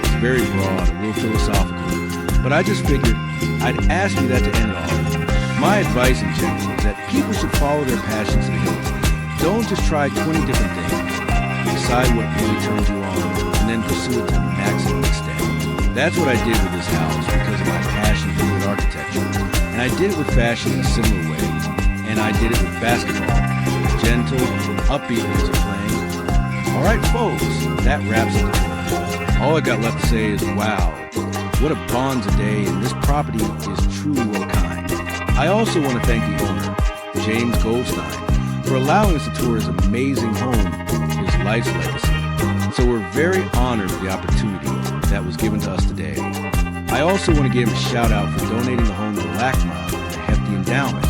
It's very broad, a little philosophical, but I just figured I'd ask you that to end it all. My advice in general is that people should follow their passions to the hills. Don't just try 20 different things. Decide what really turns you on and then pursue it to the maximum extent. That's what I did with this house because of my passion for good architecture. And I did it with fashion in a similar way. And I did it with basketball. Gentle, upbeat music playing. Alright folks, that wraps up the tour. All I got left to say is wow, what a bonza day, and this property is truly one of a kind. I also want to thank the owner, James Goldstein, for allowing us to tour his amazing home, his life's legacy. So we're very honored for the opportunity that was given to us today. I also want to give him a shout out for donating the home to the LACMA with a hefty endowment.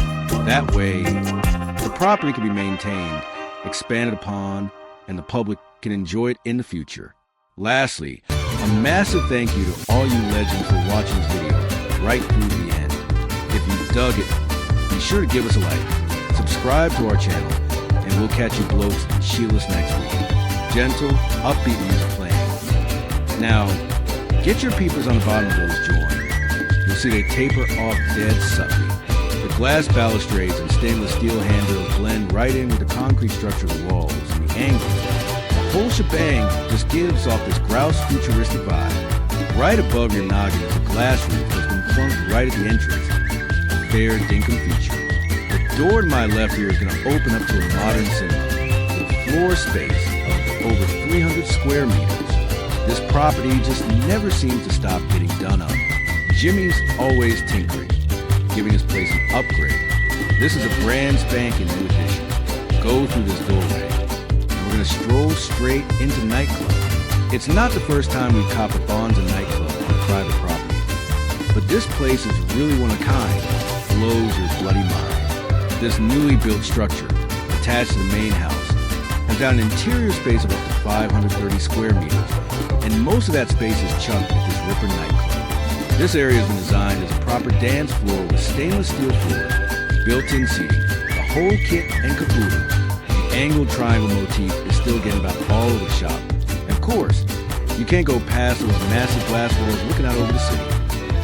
That way, the property can be maintained, expanded upon, and the public can enjoy it in the future. Lastly, a massive thank you to all you legends for watching this video right through the end. If you dug it, be sure to give us a like, subscribe to our channel, and we'll catch you blokes and Sheila's next week. Gentle, upbeat music playing. Now, get your peepers on the bottom of those joints. You'll see they taper off dead subtly. The glass balustrades and stainless steel handrails blend right in with the concrete structure of the walls and the angles. The whole shebang just gives off this grouse futuristic vibe. Right above your noggin is a glass roof that's been plunked right at the entrance. A fair dinkum feature. The door to my left here is going to open up to a modern cinema with a floor space of over 300 square meters. This property just never seems to stop getting done up. Jimmy's always tinkering, giving this place an upgrade. This is a brand spanking new addition. Go through this doorway, and we're going to stroll straight into nightclub. It's not the first time we've copped a Bonds and nightclub on a private property, but this place is really one of a kind. Blows your bloody mind. This newly built structure, attached to the main house, has got an interior space of up to 530 square meters, and most of that space is chunked at this Ripper nightclub. This area has been designed as a proper dance floor with stainless steel floors, built-in seating, the whole kit and caboodle. The angled triangle motif is still getting about all over the shop. And of course, you can't go past those massive glass walls looking out over the city.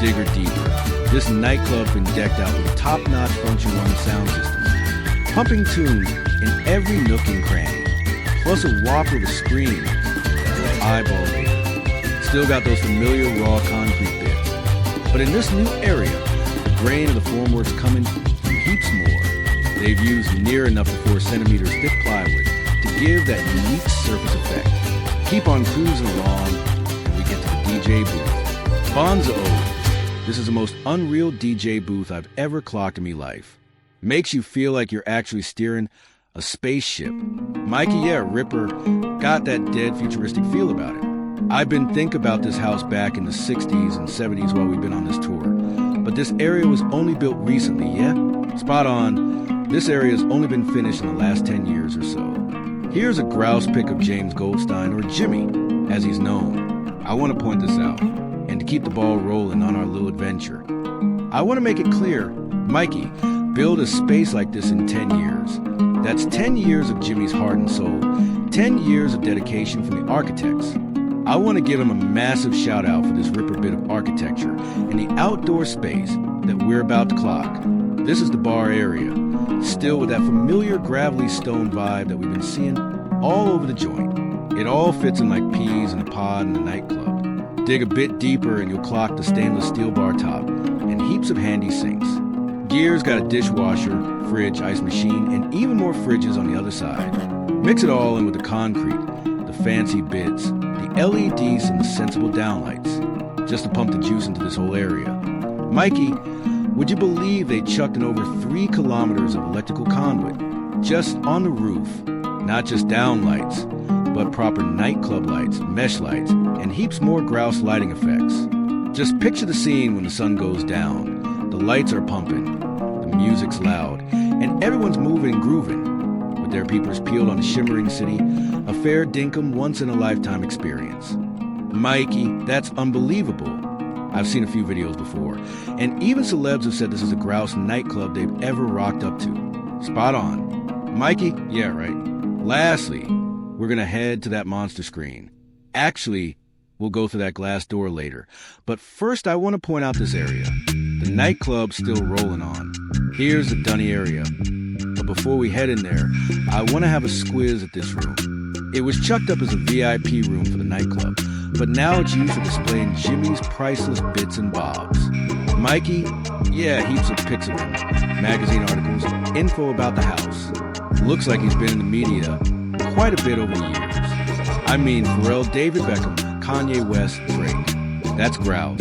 Digger deeper. This nightclub's been decked out with top-notch Function 1 sound systems, pumping tunes in every nook and cranny, plus a whopper of a screen that will eyeball later. Still got those familiar raw concrete bits. But in this new area, the grain of the formwork's coming in heaps more. They've used near enough to 4 centimeters thick plywood to give that unique surface effect. Keep on cruising along, and we get to the DJ booth. Bonza O. This is the most unreal DJ booth I've ever clocked in me life. Makes you feel like you're actually steering a spaceship. Mikey, yeah, Ripper, got that dead futuristic feel about it. I've been thinking about this house back in the 60s and 70s while we've been on this tour. But this area was only built recently, yeah? Spot on. This area has only been finished in the last 10 years or so. Here's a grouse pick of James Goldstein, or Jimmy, as he's known. I want to point this out, and to keep the ball rolling on our little adventure. I want to make it clear, Mikey, build a space like this in 10 years. That's 10 years of Jimmy's heart and soul, 10 years of dedication from the architects. I want to give him a massive shout out for this Ripper bit of architecture and the outdoor space that we're about to clock. This is the bar area, still with that familiar gravelly stone vibe that we've been seeing all over the joint. It all fits in like peas in a pod in a nightclub. Dig a bit deeper and you'll clock the stainless steel bar top and heaps of handy sinks. Gear's got a dishwasher, fridge, ice machine, and even more fridges on the other side. Mix it all in with the concrete, the fancy bits, the LEDs, and the sensible downlights, just to pump the juice into this whole area. Mikey, would you believe they chucked in over 3 kilometers of electrical conduit just on the roof? Not just downlights, but proper nightclub lights, mesh lights, and heaps more grouse lighting effects. Just picture the scene when the sun goes down. The lights are pumping, the music's loud, and everyone's moving and grooving. With their peepers peeled on the shimmering city, a fair dinkum once-in-a-lifetime experience. Mikey, that's unbelievable. I've seen a few videos before, and even celebs have said this is a grouse nightclub they've ever rocked up to. Spot on. Mikey? Yeah, right. Lastly, we're gonna head to that monster screen. Actually, we'll go through that glass door later. But first, I want to point out this area. The nightclub's still rolling on. Here's the dunny area. But before we head in there, I want to have a squiz at this room. It was chucked up as a VIP room for the nightclub, but now it's used for displaying Jimmy's priceless bits and bobs. Mikey? Yeah, heaps of pics of him, magazine articles, info about the house. Looks like he's been in the media quite a bit over the years. I mean, Pharrell, David Beckham, Kanye West, Drake. That's grouse.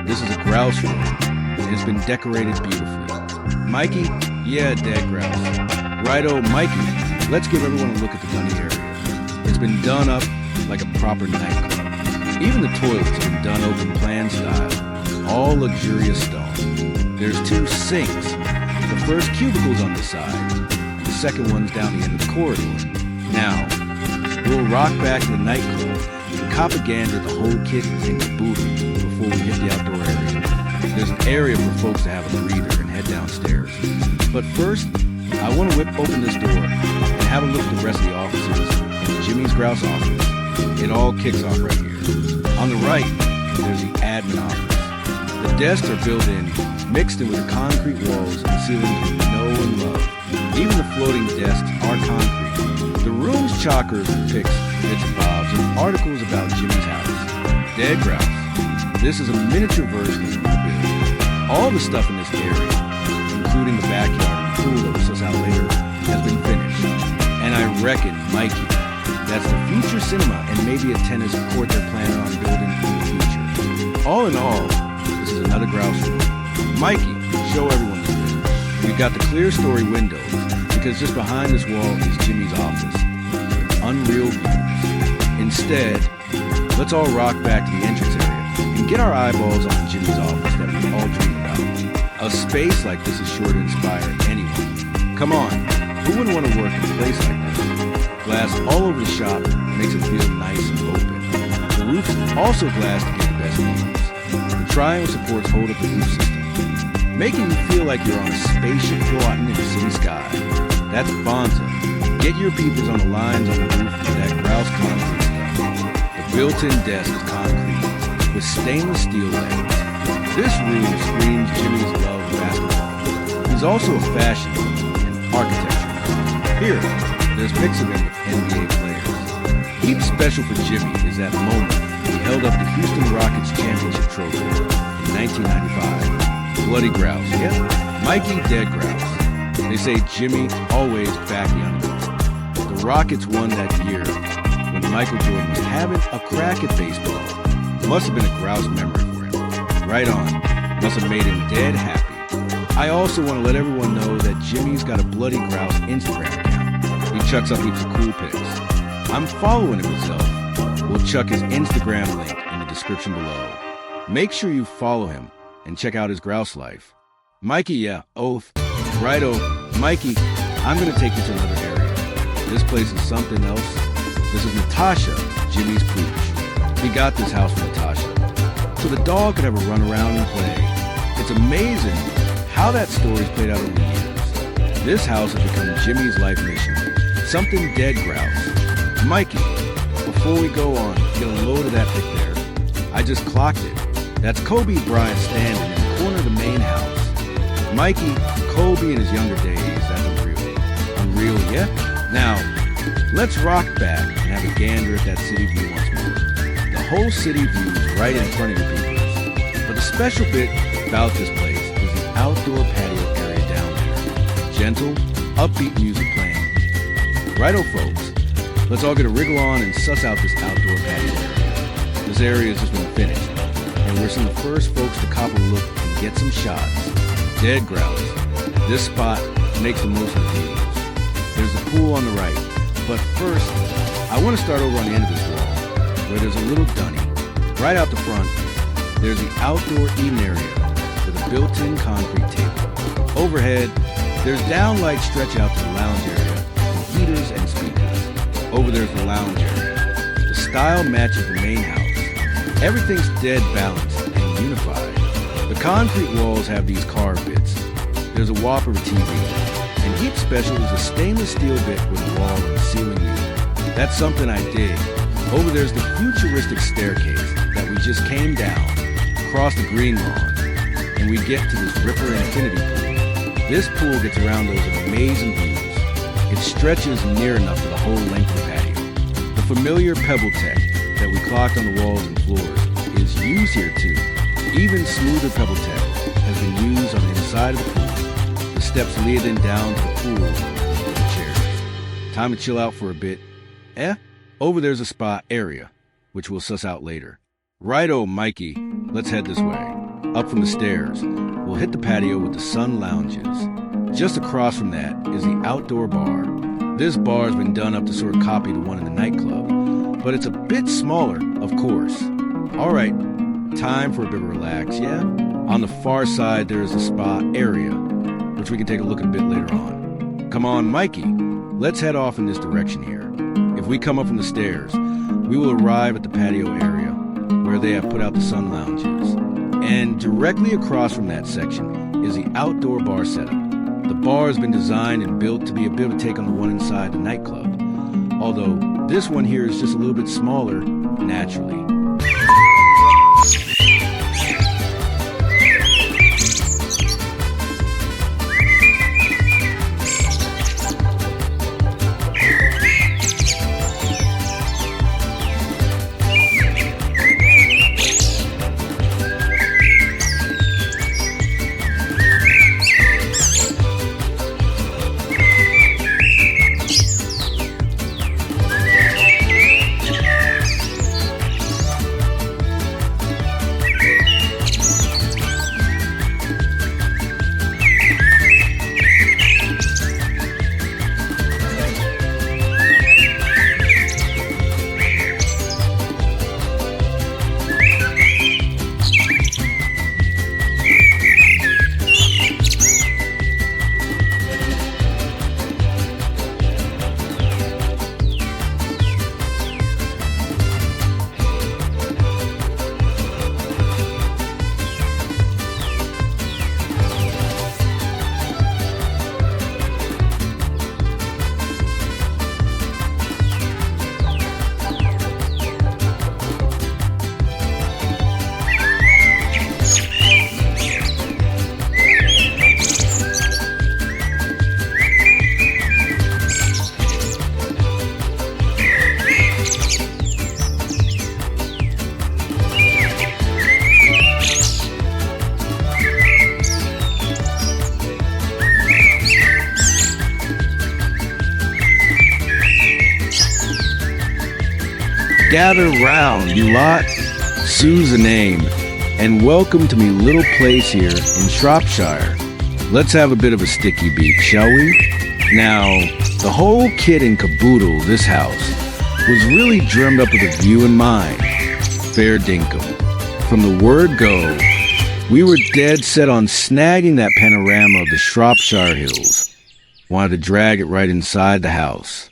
This is a grouse room, and it's been decorated beautifully. Mikey? Yeah, dead grouse. Righto, Mikey, let's give everyone a look at the dunny area. It's been done up like a proper nightclub. Even the toilets have been done open plan style, all luxurious stone. There's 2 sinks. The first cubicle's on this side, and the second one's down the end of the corridor. Now, we'll rock back to the nightclub and cop a gander at the whole kit and caboodle before we hit the outdoor area. There's an area for folks to have a breather and head downstairs. But first, I want to whip open this door and have a look at the rest of the offices and Jimmy's grouse office. It all kicks off right here. On the right, there's the admin office. The desks are built in, mixed in with the concrete walls and ceilings we know and love. Even the floating desks are concrete. The room's chockers with pics, bits and bobs, and articles about Jimmy's house. Dead grouse. This is a miniature version of the building. All the stuff in this area, including the backyard and pool that we'll suss out later, has been finished. And I reckon, Mikey, that's the future cinema and maybe a tennis court they're planning on building in the future. All in all, this is another grouse room. Mikey, show everyone this room. We've got the clear story windows, because just behind this wall is Jimmy's office. Unreal views. Instead, let's all rock back to the entrance area and get our eyeballs on Jimmy's office that we all dream about. A space like this is sure to inspire anyone. Come on, who wouldn't want to work in a place like this? Glass all over the shop makes it feel nice and open. The roof's also glass to get the best views. The triangle supports hold up the roof system, making you feel like you're on a spaceship floating in the city sky. That's Bonza. Get your peepers on the lines on the roof with that grouse concrete stuff. The built-in desk is concrete with stainless steel legs. This room screams Jimmy's love of basketball. He's also a fashion and architecture. Here, there's pics of him with NBA players. Heaps special for Jimmy is that moment he held up the Houston Rockets championship trophy in 1995. Bloody grouse, yeah? Mikey, dead grouse. They say Jimmy always back the underdog. The Rockets won that year when Michael Jordan was having a crack at baseball. Must have been a grouse memory for him. Right on. Must have made him dead happy. I also want to let everyone know that Jimmy's got a Bloody Grouse Instagram account. He chucks up heaps of cool pics. I'm following him myself. We'll chuck his Instagram link in the description below. Make sure you follow him and check out his grouse life. Mikey, yeah, oath. Righto, Mikey, I'm going to take you to another area. This place is something else. This is Natasha, Jimmy's pooch. We got this house for Natasha, so the dog could have a run around and play. It's amazing how that story's played out over the years. This house has become Jimmy's life mission. Something dead grouse. Mikey, before we go on, get a load of that pic there. I just clocked it. That's Kobe Bryant standing in the corner of the main house. Mikey, Kobe in his younger days, that's unreal. Unreal, yeah? Now, let's rock back and have a gander at that city view once more. The whole city view is right in front of your peepers. But the special bit about this place is the outdoor patio area down there. Gentle, upbeat music playing. Righto, folks. Let's all get a wriggle on and suss out this outdoor patio area. This area has just been finished, and we're some of the first folks to cop a look and get some shots. Dead grouse. This spot makes the most of the views. There's the pool on the right, but first, I want to start over on the end of this wall, where there's a little dunny. Right out the front, there's the outdoor eating area with a built-in concrete table. Overhead, there's downlights stretch out to the lounge area with heaters and speakers. Over there's the lounge area. The style matches the main house. Everything's dead balanced and unified. The concrete walls have these carved bits. There's a whopper TV, and heap special is a stainless steel bit with a wall and ceiling unit. That's something I dig. Over there's the futuristic staircase that we just came down, across the green lawn, and we get to this Ripper Infinity Pool. This pool gets around those amazing views. It stretches near enough to the whole length of the patio. The familiar pebble tech that we clocked on the walls and floors is used here too. Even smoother pebble tech has been used on the inside of the pool. The steps leading down to the pool with the chairs. Time to chill out for a bit. Over there's a spa area, which we'll suss out later. Righto, Mikey. Let's head this way. Up from the stairs, we'll hit the patio with the sun lounges. Just across from that is the outdoor bar. This bar's been done up to sort of copy the one in the nightclub, but it's a bit smaller, of course. All right, time for a bit of relax, yeah? On the far side, there is a spa area, which we can take a look at a bit later on. Come on, Mikey, let's head off in this direction here. If we come up from the stairs, we will arrive at the patio area, where they have put out the sun lounges. And directly across from that section is the outdoor bar setup. The bar has been designed and built to be a bit of a take on the one inside the nightclub, although this one here is just a little bit smaller, naturally. Gather round, you lot. Sue's the name, and welcome to me little place here in Shropshire. Let's have a bit of a sticky beat, shall we? Now, the whole kit and caboodle this house was really drummed up with a view in mind. Fair dinkum. From the word go, we were dead set on snagging that panorama of the Shropshire hills. Wanted to drag it right inside the house.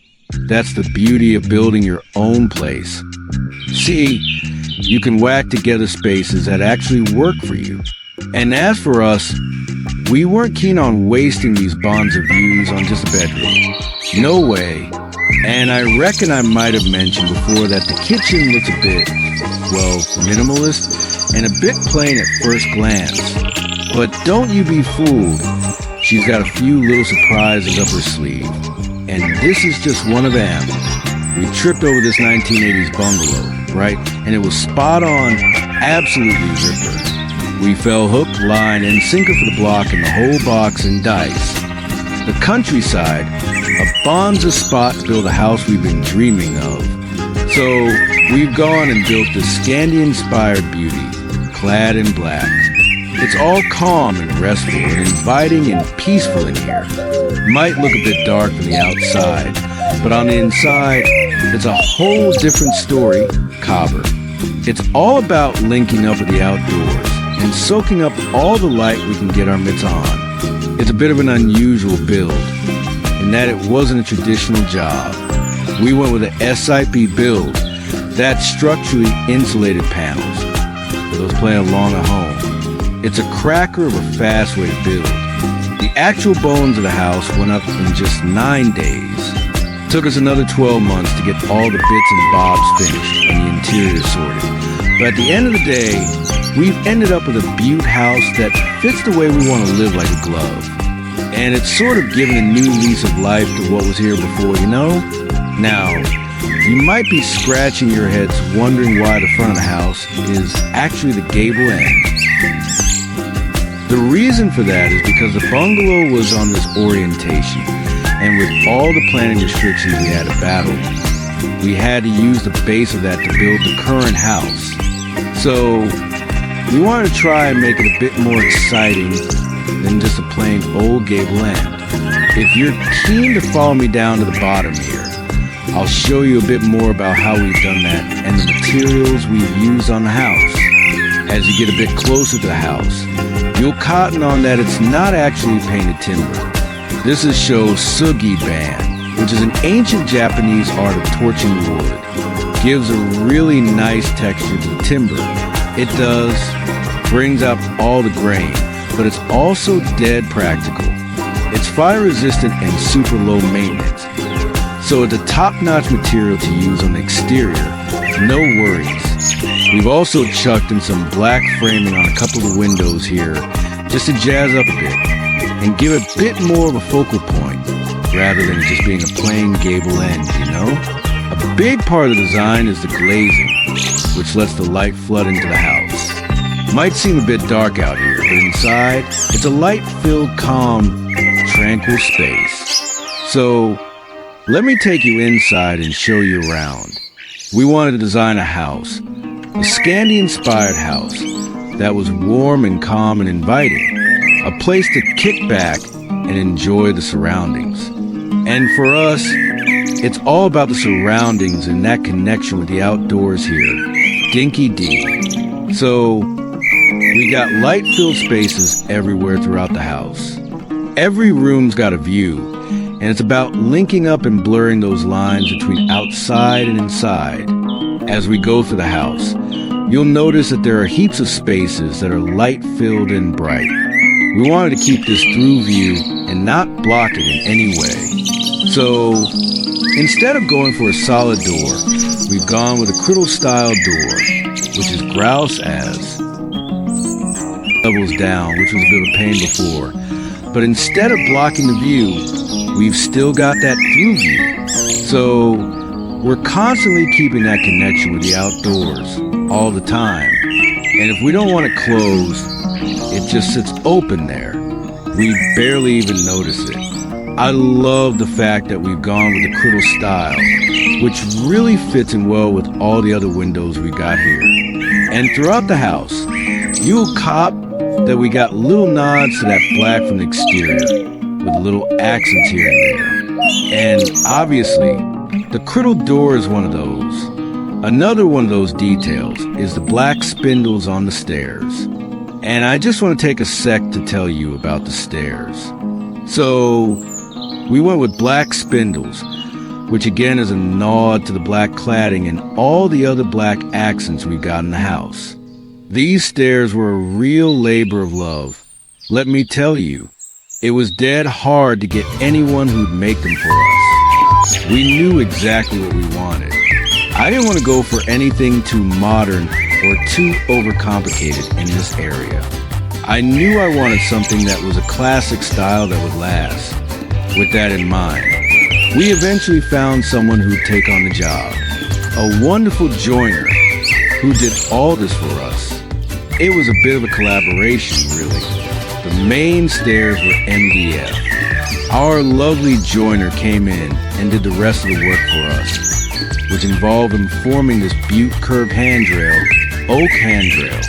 That's the beauty of building your own place. See, you can whack together spaces that actually work for you. And as for us, we weren't keen on wasting these bonds of views on just a bedroom. No way. And I reckon I might have mentioned before that the kitchen looks a bit, well, minimalist and a bit plain at first glance. But don't you be fooled. She's got a few little surprises up her sleeve. And this is just one of them. we tripped over this 1980s bungalow, right? And it was spot on, absolutely ripper. We fell hook, line, and sinker for the block in the whole box and dice. The countryside, a bonza spot to build a house we've been dreaming of. So we've gone and built this Scandi-inspired beauty, clad in black. It's all calm and restful and inviting and peaceful in here. Might look a bit dark from the outside, but on the inside, it's a whole different story, Cobber. It's all about linking up with the outdoors and soaking up all the light we can get our mitts on. It's a bit of an unusual build, in that it wasn't a traditional job. We went with an SIP build, that's structurally insulated panels, for those playing along at home. It's a cracker of a fast way to build. The actual bones of the house went up in just 9 days. Took us another 12 months to get all the bits and bobs finished and the interior sorted. But at the end of the day, we've ended up with a butte house that fits the way we want to live like a glove. And it's sort of given a new lease of life to what was here before, you know? Now, you might be scratching your heads wondering why the front of the house is actually the gable end. The reason for that is because the bungalow was on this orientation, and with all the planning restrictions we had to battle, we had to use the base of that to build the current house. So we wanted to try and make it a bit more exciting than just a plain old gable end. If you're keen to follow me down to the bottom here, I'll show you a bit more about how we've done that and the materials we've used on the house. As you get a bit closer to the house, you'll cotton on that it's not actually painted timber. This is sugi ban, which is an ancient Japanese art of torching wood. Gives a really nice texture to the timber. It does, brings out all the grain, but it's also dead practical. It's fire resistant and super low maintenance. So it's a top-notch material to use on the exterior, no worries. We've also chucked in some black framing on a couple of the windows here, just to jazz up a bit, and give a bit more of a focal point, rather than just being a plain gable end, you know? A big part of the design is the glazing, which lets the light flood into the house. Might seem a bit dark out here, but inside, it's a light-filled, calm, tranquil space. So, let me take you inside and show you around. We wanted to design a house, a Scandi-inspired house that was warm and calm and inviting, a place to kick back and enjoy the surroundings. And for us, it's all about the surroundings and that connection with the outdoors here, Dinky D. So, we got light-filled spaces everywhere throughout the house. Every room's got a view, and it's about linking up and blurring those lines between outside and inside. As we go through the house, you'll notice that there are heaps of spaces that are light-filled and bright. We wanted to keep this through view and not block it in any way. So, instead of going for a solid door, we've gone with a criddle-style door, which is grouse as levels down, which was a bit of a pain before. But instead of blocking the view, we've still got that through view. So we're constantly keeping that connection with the outdoors all the time. And if we don't want it closed, it just sits open there. We barely even notice it. I love the fact that we've gone with the criddle style, which really fits in well with all the other windows we got here. And throughout the house, you'll cop that we got little nods to that black from the exterior, with little accents here and there. And obviously, the criddle door is one of those. Another one of those details is the black spindles on the stairs. And I just want to take a sec to tell you about the stairs. So, we went with black spindles, which again is a nod to the black cladding and all the other black accents we got in the house. These stairs were a real labor of love. Let me tell you, it was dead hard to get anyone who'd make them for us. We knew exactly what we wanted. I didn't want to go for anything too modern or too overcomplicated in this area. I knew I wanted something that was a classic style that would last. With that in mind, We eventually found someone who'd take on the job, a wonderful joiner who did all this for us. It was a bit of a collaboration, really. The main stairs were MDF. Our lovely joiner came in and did the rest of the work for us, which involved him forming this butte curved handrail, oak handrail,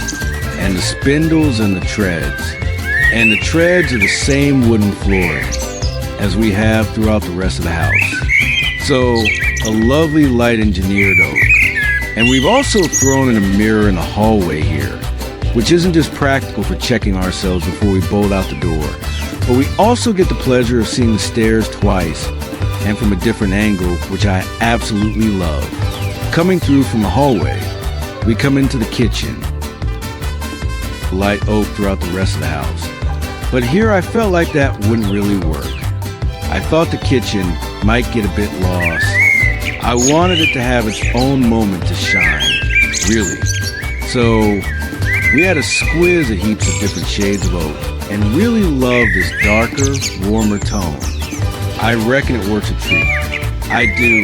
and the spindles and the treads. And the treads are the same wooden flooring as we have throughout the rest of the house. So, a lovely light engineered oak. And we've also thrown in a mirror in the hallway here, which isn't just practical for checking ourselves before we bolt out the door, but we also get the pleasure of seeing the stairs twice and from a different angle, which I absolutely love. Coming through from the hallway, we come into the kitchen. Light oak throughout the rest of the house. But here I felt like that wouldn't really work. I thought the kitchen might get a bit lost. I wanted it to have its own moment to shine, really. So we had a squiz of heaps of different shades of oak and really loved this darker, warmer tone. I reckon it works a treat. I do.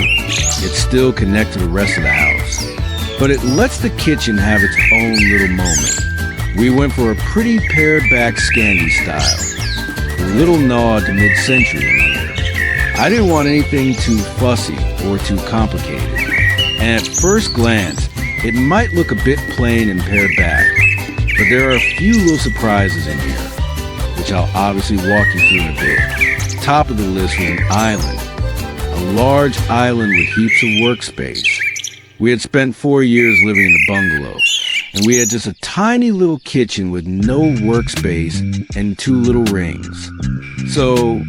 It's still connected to the rest of the house. But it lets the kitchen have its own little moment. We went for a pretty pared back Scandi style, a little nod to mid-century in here. I didn't want anything too fussy or too complicated. And at first glance, it might look a bit plain and pared back, but there are a few little surprises in here, which I'll obviously walk you through in a bit. Top of the list was an island, a large island with heaps of workspace. We had spent 4 years living in the bungalow, and we had just a tiny little kitchen with no workspace and 2 little rings. So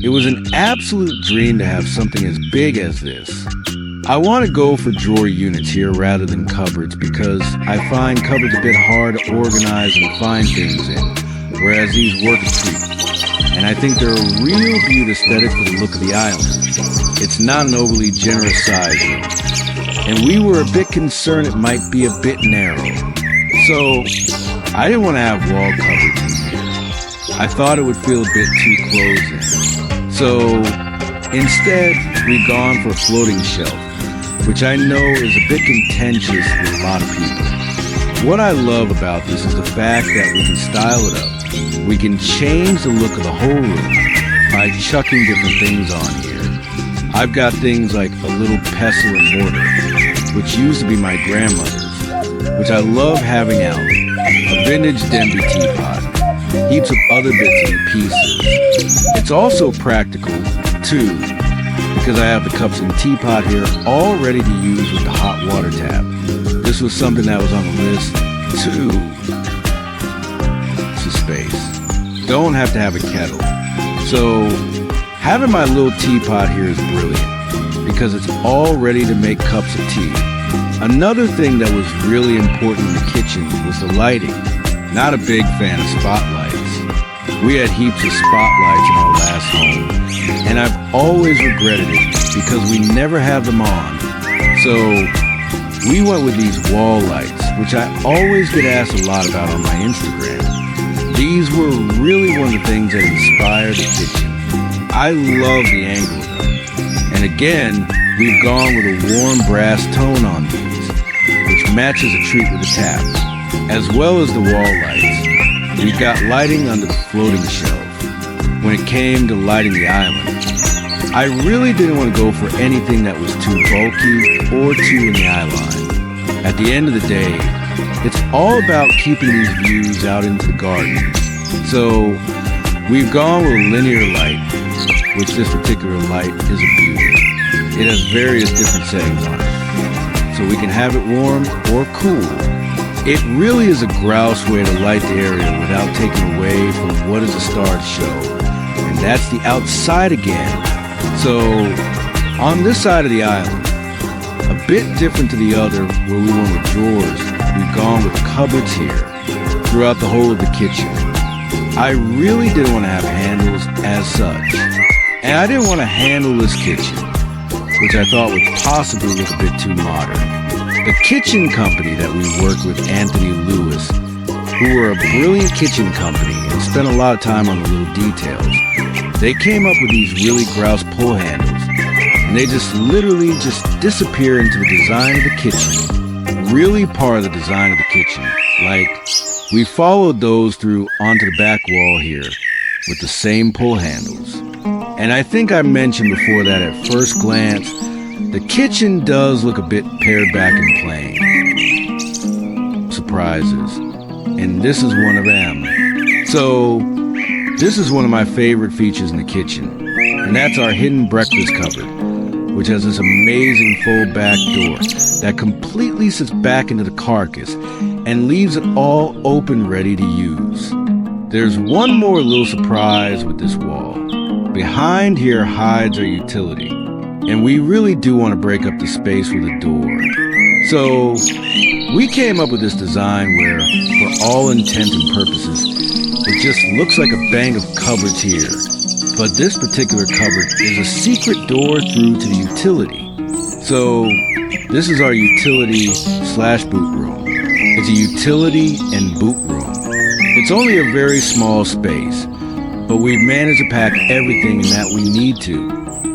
it was an absolute dream to have something as big as this. I want to go for drawer units here rather than cupboards because I find cupboards a bit hard to organize and find things in, whereas these work a treat. And I think they're a real beaut aesthetic for the look of the island. It's not an overly generous size room, and we were a bit concerned it might be a bit narrow. So I didn't want to have wall cupboards in here. I thought it would feel a bit too closed in. So instead, we've gone for a floating shelf, which I know is a bit contentious with a lot of people. What I love about this is the fact that we can style it up. We can change the look of the whole room by chucking different things on here. I've got things like a little pestle and mortar, which used to be my grandmother's, which I love having out, a vintage Denby teapot, heaps of other bits and pieces. It's also practical, too, because I have the cups and teapot here all ready to use with the hot water tap. This was something that was on the list, too. It's a space. Don't have to have a kettle. So having my little teapot here is brilliant because it's all ready to make cups of tea. Another thing that was really important in the kitchen was the lighting. Not a big fan of spotlights. We had heaps of spotlights in our last home, and I've always regretted it because we never have them on. So we went with these wall lights, which I always get asked a lot about on my Instagram. These were really one of the things that inspired the kitchen. I love the angle of them. And again, we've gone with a warm brass tone on these, which matches a treat with the tap, as well as the wall lights. We've got lighting under the floating shelf. When it came to lighting the island, I really didn't want to go for anything that was too bulky or too in the eye line. At the end of the day, it's all about keeping these views out into the garden. So we've gone with a linear light, which this particular light is a beauty. It has various different settings on it, so we can have it warm or cool. It really is a grouse way to light the area without taking away from what is a star to show, and that's the outside again. So on this side of the island, a bit different to the other where we went with drawers, we've gone with cupboards here throughout the whole of the kitchen. I really didn't want to have handles as such, and I didn't want to handle this kitchen, which I thought would possibly look a bit too modern. The kitchen company that we worked with, Anthony Lewis, who were a brilliant kitchen company and spent a lot of time on the little details, they came up with these really grouse pull handles and they just literally just disappear into the design of the kitchen. Really part of the design of the kitchen. Like, we followed those through onto the back wall here with the same pull handles. And I think I mentioned before that at first glance, the kitchen does look a bit pared back and plain. Surprises. And this is one of them. So, this is one of my favorite features in the kitchen. And that's our hidden breakfast cupboard, which has this amazing fold back door that completely sits back into the carcass and leaves it all open ready to use. There's one more little surprise with this wall. Behind here hides our utility, and we really do want to break up the space with a door. So we came up with this design where, for all intents and purposes, it just looks like a bang of cupboards here. But this particular cupboard is a secret door through to the utility. So this is our utility/boot room. It's a utility and boot room. It's only a very small space, but we've managed to pack everything in that we need to.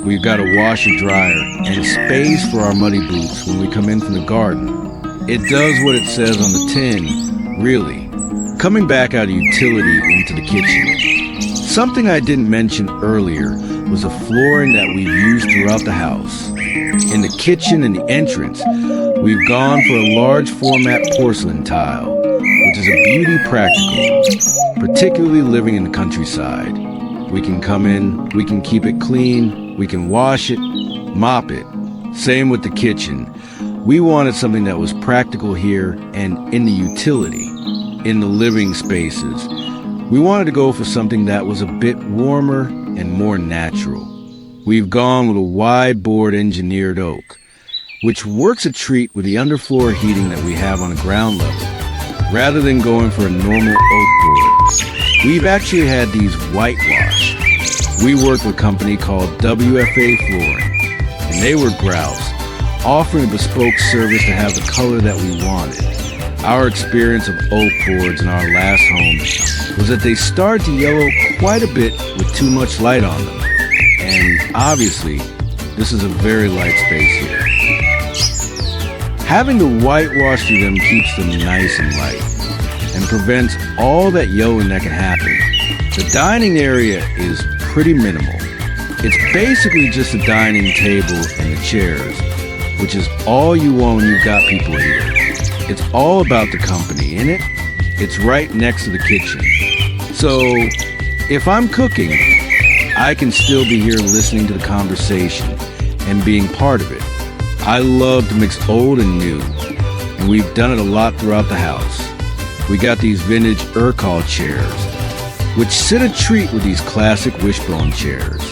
We've got a washer dryer and space for our muddy boots when we come in from the garden. It does what it says on the tin, really. Coming back out of utility into the kitchen. Something I didn't mention earlier was the flooring that we've used throughout the house. In the kitchen and the entrance, we've gone for a large format porcelain tile, which is a beauty practical, particularly living in the countryside. We can come in, we can keep it clean, we can wash it, mop it. Same with the kitchen. We wanted something that was practical here and in the utility, in the living spaces. We wanted to go for something that was a bit warmer and more natural. We've gone with a wide board engineered oak, which works a treat with the underfloor heating that we have on the ground level. Rather than going for a normal oak board, we've actually had these whitewashed. We worked with a company called WFA Flooring, and they were grouse, offering a bespoke service to have the color that we wanted. Our experience of oak boards in our last home was that they started to yellow quite a bit with too much light on them. And obviously, this is a very light space here. Having the whitewash through them keeps them nice and light and prevents all that yellowing that can happen. The dining area is pretty minimal. It's basically just a dining table and the chairs, which is all you want when you've got people here. It's all about the company, isn't it? It's right next to the kitchen. So, if I'm cooking, I can still be here listening to the conversation and being part of it. I love to mix old and new, and we've done it a lot throughout the house. We got these vintage Urquhart chairs, which sit a treat with these classic wishbone chairs.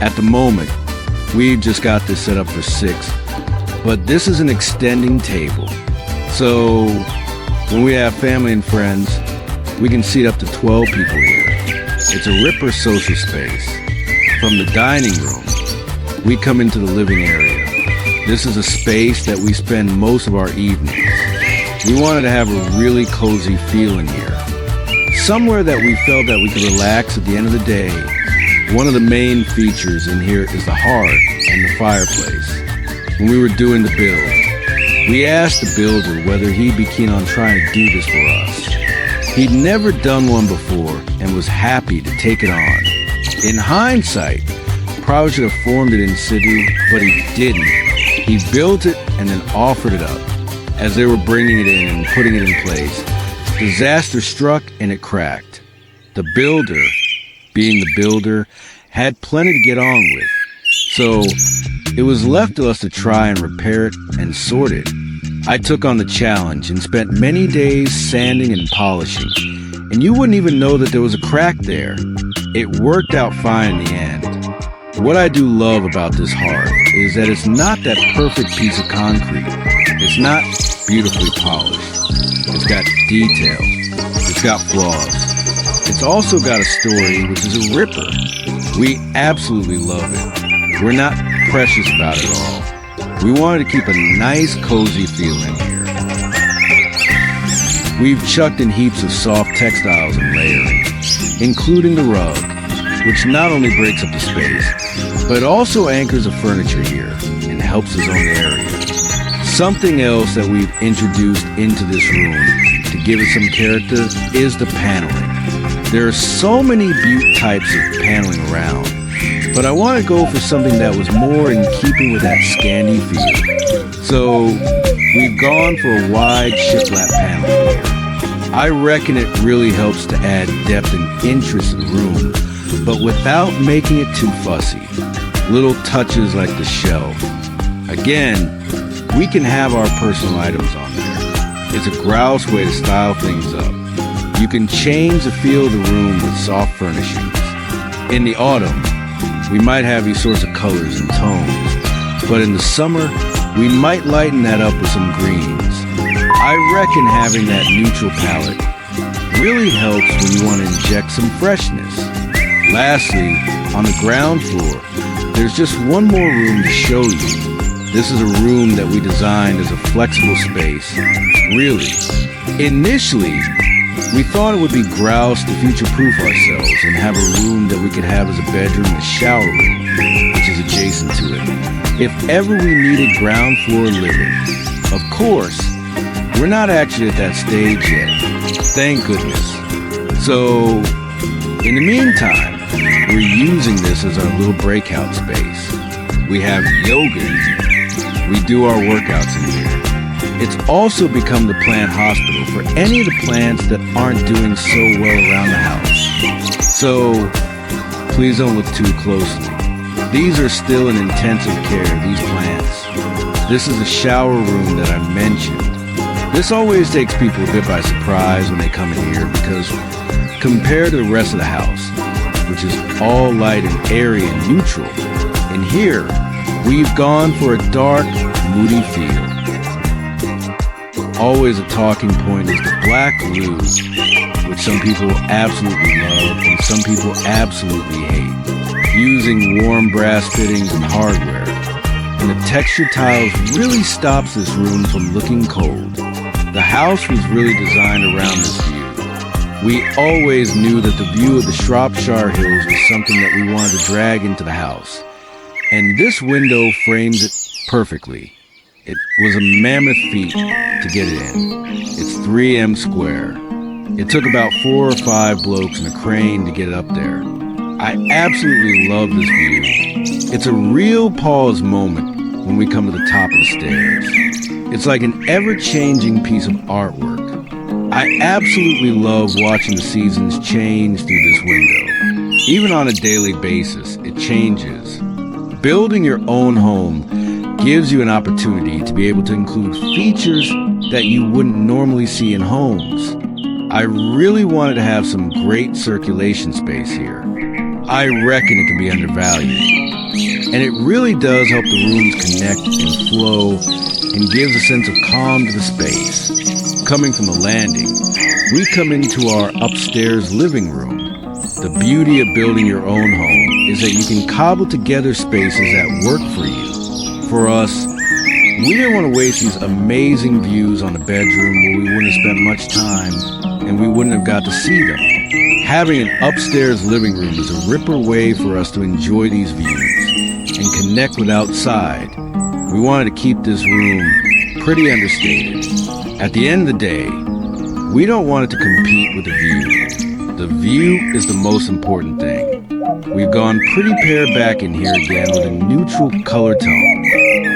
At the moment, we've just got this set up for 6, but this is an extending table. So, when we have family and friends, we can seat up to 12 people here. It's a ripper social space. From the dining room, we come into the living area. This is a space that we spend most of our evenings. We wanted to have a really cozy feel in here. Somewhere that we felt that we could relax at the end of the day. One of the main features in here is the hearth and the fireplace. When we were doing the build, we asked the builder whether he'd be keen on trying to do this for us. He'd never done one before and was happy to take it on. In hindsight, probably should have formed it in situ, but he didn't. He built it and then offered it up. As they were bringing it in and putting it in place, disaster struck and it cracked. The builder, being the builder, had plenty to get on with. So it was left to us to try and repair it and sort it. I took on the challenge and spent many days sanding and polishing, and you wouldn't even know that there was a crack there. It worked out fine in the end. What I do love about this hearth is that it's not that perfect piece of concrete. It's not beautifully polished. It's got detail. It's got flaws. It's also got a story, which is a ripper. We absolutely love it. We're not precious about it all. We wanted to keep a nice, cozy feel in here. We've chucked in heaps of soft textiles and layering, including the rug. which not only breaks up the space, but also anchors the furniture here and helps us own the area. Something else that we've introduced into this room to give it some character is the paneling. There are so many butte types of paneling around, but I want to go for something that was more in keeping with that Scandi feel. So we've gone for a wide shiplap paneling here. I reckon it really helps to add depth and interest to the room, but without making it too fussy. Little touches like the shelf. Again, we can have our personal items on there. It's a grouse way to style things up. You can change the feel of the room with soft furnishings. In the autumn, we might have these sorts of colors and tones, but in the summer, we might lighten that up with some greens. I reckon having that neutral palette really helps when you want to inject some freshness. Lastly, on the ground floor, there's just one more room to show you. This is a room that we designed as a flexible space. Really, initially, we thought it would be grouse to future-proof ourselves and have a room that we could have as a bedroom and a shower room, which is adjacent to it, if ever we needed ground floor living. Of course, we're not actually at that stage yet, thank goodness. So, in the meantime, we're using this as our little breakout space. We have yoga in here. We do our workouts in here. It's also become the plant hospital for any of the plants that aren't doing so well around the house. So, please don't look too closely. These are still in intensive care, these plants. This is a shower room that I mentioned. This always takes people a bit by surprise when they come in here because compared to the rest of the house, which is all light and airy and neutral, in here, we've gone for a dark, moody feel. Always a talking point is the black glue, which some people absolutely love and some people absolutely hate. Using warm brass fittings and hardware, and the textured tiles really stops this room from looking cold. The house was really designed around this view. We always knew that the view of the Shropshire Hills was something that we wanted to drag into the house. And this window frames it perfectly. It was a mammoth feat to get it in. It's 3M square. It took about 4 or 5 blokes and a crane to get it up there. I absolutely love this view. It's a real pause moment when we come to the top of the stairs. It's like an ever-changing piece of artwork. I absolutely love watching the seasons change through this window. Even on a daily basis, it changes. Building your own home gives you an opportunity to be able to include features that you wouldn't normally see in homes. I really wanted to have some great circulation space here. I reckon it can be undervalued. And it really does help the rooms connect and flow and gives a sense of calm to the space. Coming from the landing, we come into our upstairs living room. The beauty of building your own home is that you can cobble together spaces that work for you. For us, we didn't want to waste these amazing views on the bedroom where we wouldn't have spent much time and we wouldn't have got to see them. Having an upstairs living room is a ripper way for us to enjoy these views and connect with outside. We wanted to keep this room pretty understated. At the end of the day, we don't want it to compete with the view. The view is the most important thing. We've gone pretty pared back in here again with a neutral color tone.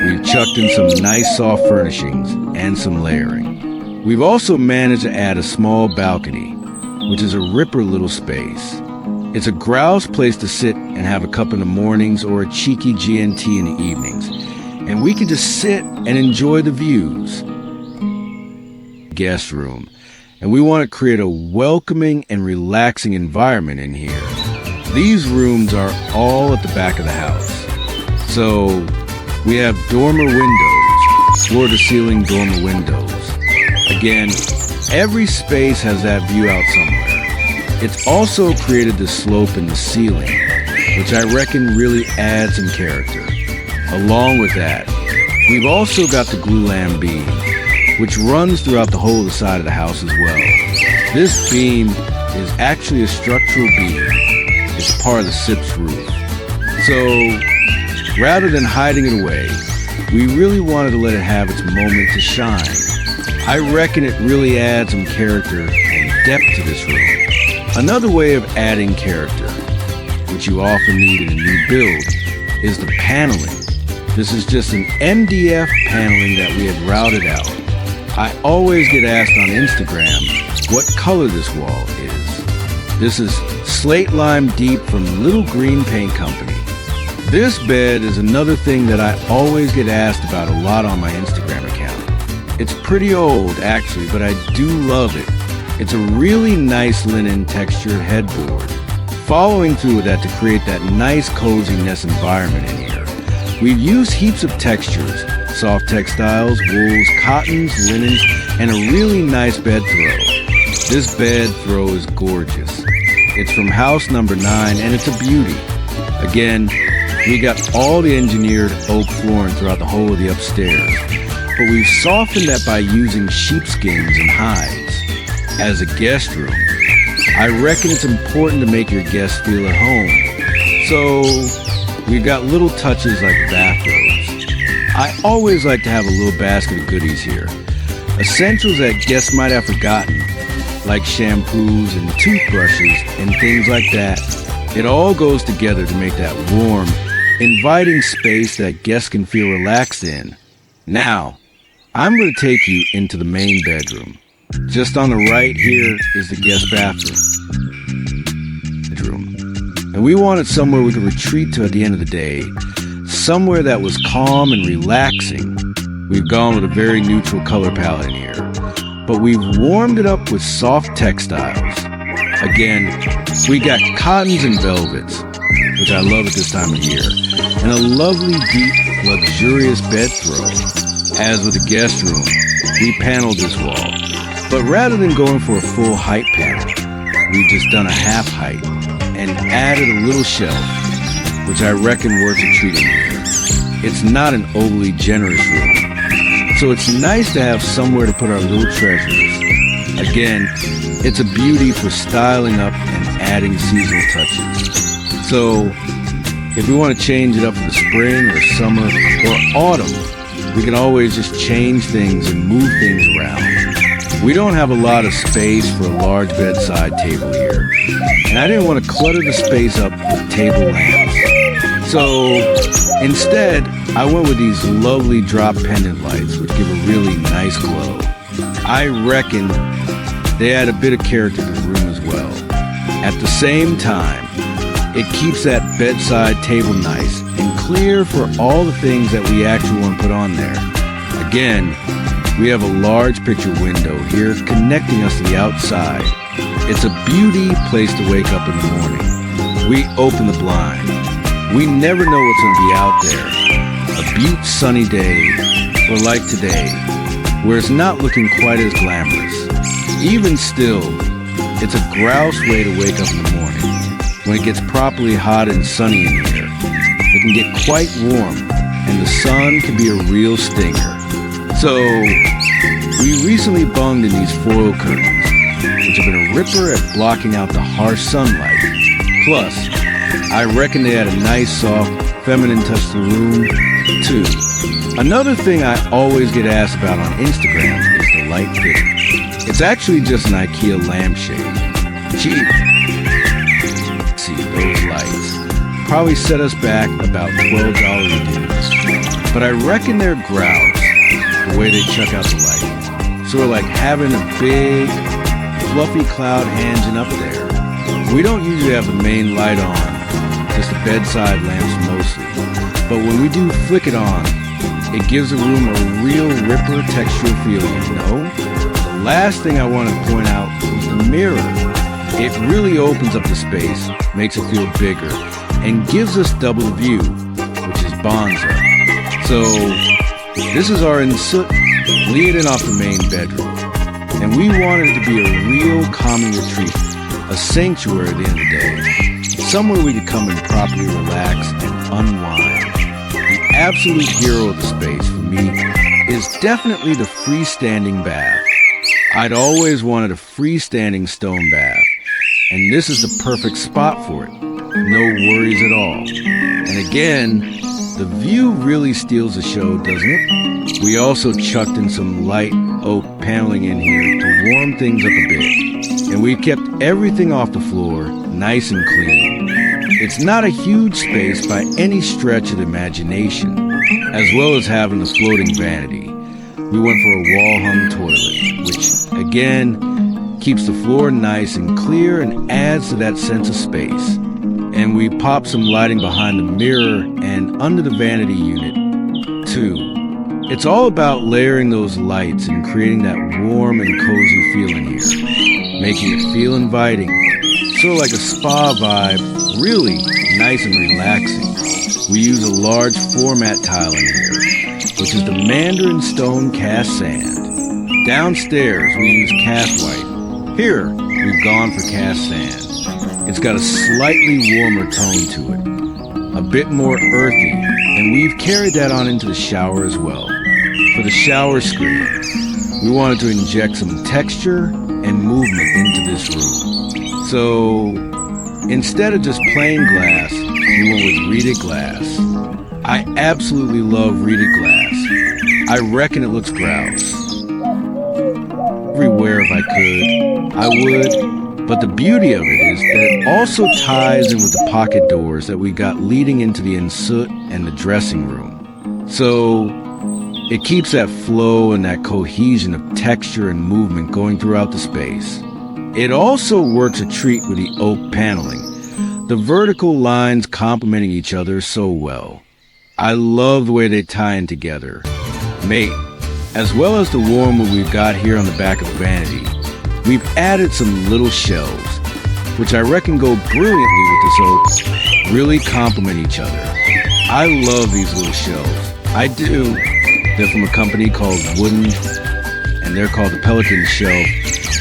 We've chucked in some nice soft furnishings and some layering. We've also managed to add a small balcony, which is a ripper little space. It's a grouse place to sit and have a cup in the mornings or a cheeky GNT in the evenings. And we can just sit and enjoy the views. Guest room. And we want to create a welcoming and relaxing environment in here. These rooms are all at the back of the house. So we have dormer windows, floor-to-ceiling dormer windows. Again, every space has that view out somewhere. It's also created this slope in the ceiling, which I reckon really adds some character. Along with that, we've also got the glulam beam, which runs throughout the whole of the side of the house as well. This beam is actually a structural beam. is part of the SIP's roof. So, rather than hiding it away, we really wanted to let it have its moment to shine. I reckon it really adds some character and depth to this room. Another way of adding character, which you often need in a new build, is the paneling. This is just an MDF paneling that we had routed out. I always get asked on Instagram what color this wall is. This is Slate Lime Deep from Little Green Paint Company. This bed is another thing that I always get asked about a lot on my Instagram account. It's pretty old actually, but I do love it. It's a really nice linen textured headboard. Following through with that to create that nice coziness environment in here. We've used heaps of textures, soft textiles, wools, cottons, linens, and a really nice bed throw. This bed throw is gorgeous. It's from house number 9 and it's a beauty. Again, we got all the engineered oak flooring throughout the whole of the upstairs, but we've softened that by using sheepskins and hides. As a guest room, I reckon it's important to make your guests feel at home. So we've got little touches like bathrobes. I always like to have a little basket of goodies here. Essentials that guests might have forgotten, like shampoos and toothbrushes and things like that. It all goes together to make that warm, inviting space that guests can feel relaxed in. Now, I'm going to take you into the main bedroom. Just on the right here is the guest bathroom. And we wanted somewhere we could retreat to at the end of the day. Somewhere that was calm and relaxing. We've gone with a very neutral color palette in here. But we've warmed it up with soft textiles. Again, we got cottons and velvets, which I love at this time of year, and a lovely, deep, luxurious bed throw. As with the guest room, we paneled this wall. But rather than going for a full height panel, we've just done a half height and added a little shelf, which I reckon works a treat in here. It's not an overly generous room, so it's nice to have somewhere to put our little treasures. Again, it's a beauty for styling up and adding seasonal touches. So, if we want to change it up for the spring or summer or autumn, we can always just change things and move things around. We don't have a lot of space for a large bedside table here, and I didn't want to clutter the space up with table lamps. So instead, I went with these lovely drop pendant lights, which give a really nice glow. I reckon they add a bit of character to the room as well. At the same time, it keeps that bedside table nice and clear for all the things that we actually want to put on there. Again, we have a large picture window here connecting us to the outside. It's a beauty place to wake up in the morning. We open the blind. We never know what's going to be out there. A beaut sunny day, or like today, where it's not looking quite as glamorous. Even still, it's a grouse way to wake up in the morning. When it gets properly hot and sunny in here, it can get quite warm, and the sun can be a real stinger. So, we recently bunged in these foil curtains, which have been a ripper at blocking out the harsh sunlight. Plus, I reckon they add a nice, soft, feminine touch to the room, too. Another thing I always get asked about on Instagram is the light fitting. It's actually just an IKEA lampshade. Cheap. See, those lights probably set us back about $12 a piece. But I reckon they're grouse, the way they chuck out the light. Sort of like having a big, fluffy cloud hanging up there. We don't usually have the main light on, just the bedside lamps mostly. But when we do flick it on, it gives the room a real ripper textural feeling, you know? The last thing I want to point out is the mirror. It really opens up the space, makes it feel bigger, and gives us double view, which is bonza. So, this is our insoot leading off the main bedroom. And we wanted it to be a real calming retreat, a sanctuary at the end of the day. Somewhere we could come and properly relax and unwind. The absolute hero of the space for me is definitely the freestanding bath. I'd always wanted a freestanding stone bath, and this is the perfect spot for it. no worries at all. And again, the view really steals the show, doesn't it? We also chucked in some light oak paneling in here to warm things up a bit. And we kept everything off the floor nice and clean. It's not a huge space by any stretch of the imagination, as well as having the floating vanity. We went for a wall-hung toilet, which, again, keeps the floor nice and clear and adds to that sense of space. And we popped some lighting behind the mirror and under the vanity unit, too. It's all about layering those lights and creating that warm and cozy feeling here, making it feel inviting, sort of like a spa vibe, really nice and relaxing. We use a large format tile in here, which is the Mandarin stone cast sand. Downstairs, we use cast white. Here, we've gone for cast sand. It's got a slightly warmer tone to it, a bit more earthy, and we've carried that on into the shower as well. For the shower screen, we wanted to inject some texture and movement into this room. So, instead of just plain glass, we went with reeded glass. I absolutely love reeded glass. I reckon it looks grouse. Everywhere if I could, I would. But the beauty of it is that it also ties in with the pocket doors that we got leading into the ensuite and the dressing room. So it keeps that flow and that cohesion of texture and movement going throughout the space. It also works a treat with the oak paneling, the vertical lines complementing each other so well. I love the way they tie in together. Mate, as well as the warmer we've got here on the back of the vanity, we've added some little shelves, which I reckon go brilliantly with this oak, really complement each other. I love these little shelves. I do. They're from a company called Wooden, and they're called the Pelican Shelf,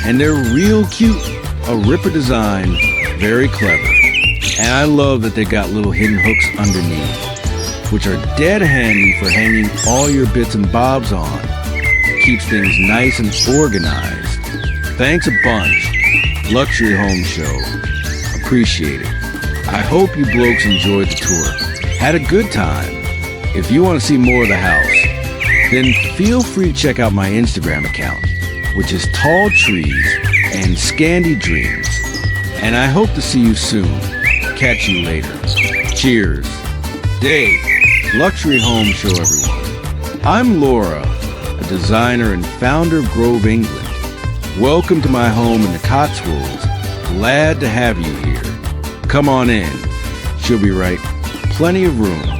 and they're real cute. A ripper design, very clever. And I love that they got little hidden hooks underneath, which are dead handy for hanging all your bits and bobs on. Keeps things nice and organized. Thanks a bunch. Luxury Home Show. Appreciate it. I hope you blokes enjoyed the tour. Had a good time. If you want to see more of the house, then feel free to check out my Instagram account, which is Tall Trees and Scandi Dreams. And I hope to see you soon. Catch you later. Cheers. Dave, Luxury Home Show, everyone. I'm Laura, a designer and founder of Grove, England. Welcome to my home in the Cotswolds. Glad to have you here. Come on in. She'll be right. Plenty of room.